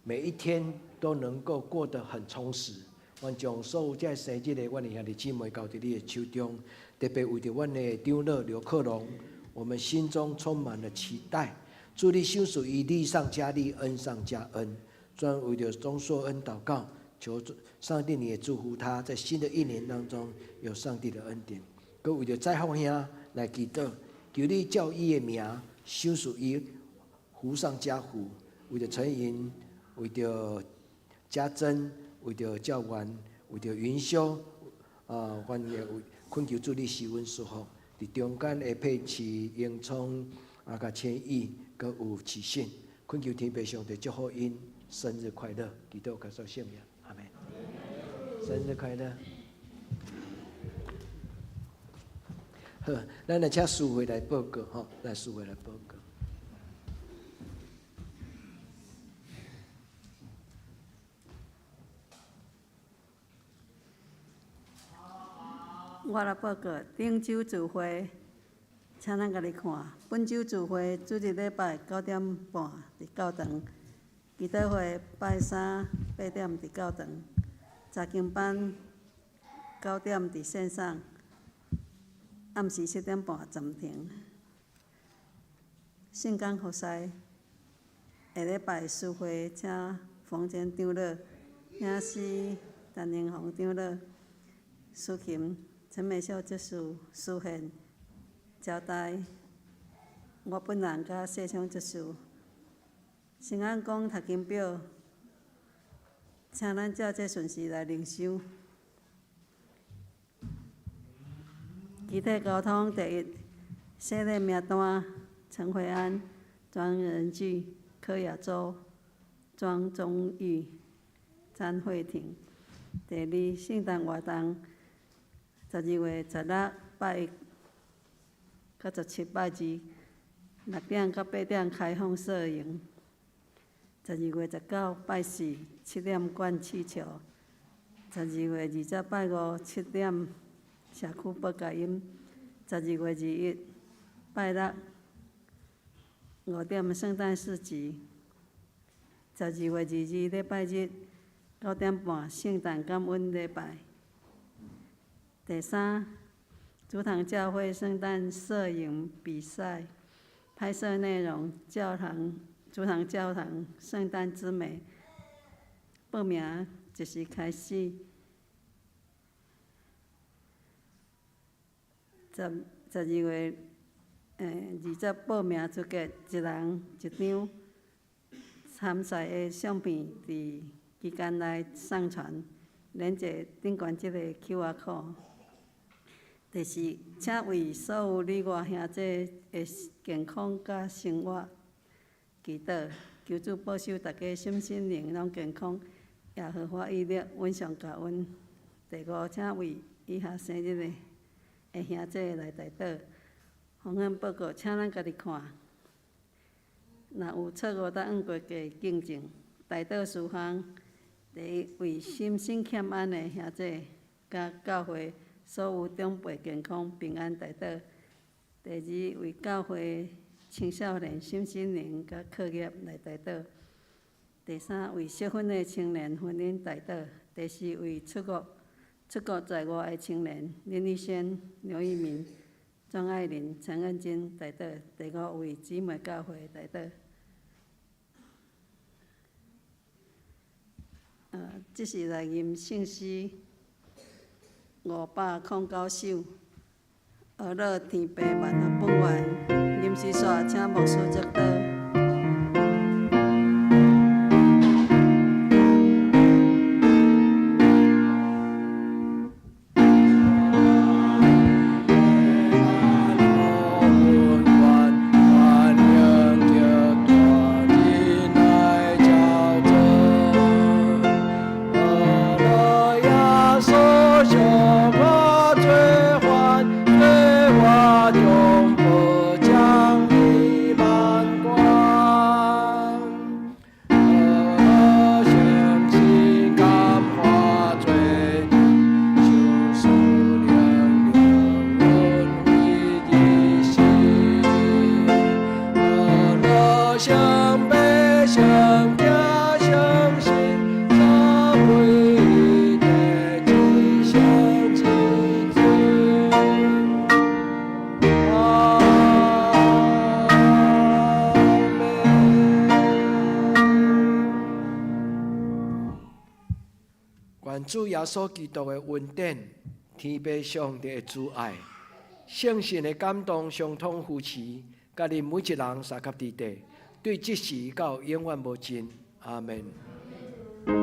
每一天。都能够过得很充实。我将所有这生日的阮的兄弟姊妹交在你的手中，特别为着阮的长老刘克龙，我们心中充满了期待。祝你享受以利上加利，恩上加恩。专为着钟硕恩祷告，求上帝你也祝福他在新的一年当中有上帝的恩典。佮为着在福兄来祈祷，求你叫伊的名享受伊福上加福。为着陈莹，为着家珍，为着教员，为着云修，阮也恳求主你施恩祝福。伫中间会配齐英聪，甲千亿，佮有启信，恳求天父上帝祝福因生日快乐，祈祷告诉圣名，阿门。生日快乐！好，咱来请书会来报告吼，来书会来报告。我来报告顶周聚会，请咱家己看。本周聚会主日礼拜9点半伫教堂，祈祷会拜三8点伫教堂，查经班9点伫线上，暗时7点半暂停。圣光服侍，下礼拜聚会请房间长老、领事陈英宏长老、苏琴。陈美秀执事书宪交代，我本人甲谢昌执事先按讲读经表，请咱照这顺序来灵修。集体沟通第一，写的名单：陈慧安、庄仁聚、柯亚洲、庄宗玉、詹慧婷。第二，圣诞活动，12月16拜一，到17拜2，6点到8点开放摄影。12月19拜4，7点灌气球。12月20拜5，7点社区报佳音。12月21拜6，5点圣诞市集。12月22礼拜日，9点半圣诞感恩礼拜。第三，主堂教会圣诞摄影比赛，拍摄内容：主堂教堂圣诞之美。报名即时开始。12月20报名出结，一人一张。参赛的相片伫期间内上传，连接顶悬即个 QR code。第四，请为所有你我兄弟的健康甲生活祈祷，求主保守大家身心灵拢健康，也合法伊力，稳上加稳。第五，请为以下生日的兄弟来代祷。方向报告，请咱家己看。若有错误当按过加更正。代祷事项：第一，为心身欠安的兄弟，甲教会所有长辈健康平安代祷；第二，为教会青少年身心灵甲课业来代祷；第三，为适婚的青年婚姻代祷；第四，为出国在外的青年林玉轩、刘玉明、庄爱玲、陈恩金代祷；第五，为姊妹教会代祷。这是来吟圣诗509首，俄勒天父万乐本愿，吟诗煞请牧师接导。主耶稣基督的恩典，天父上帝的主爱，圣神的感动，相通扶持，甲恁每一人三甲地地，对即时到永远无尽。阿门。阿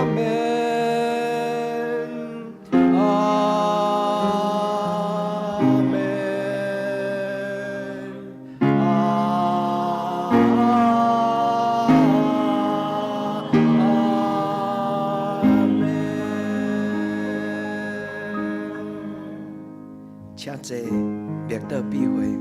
门。请坐，列岛闭会。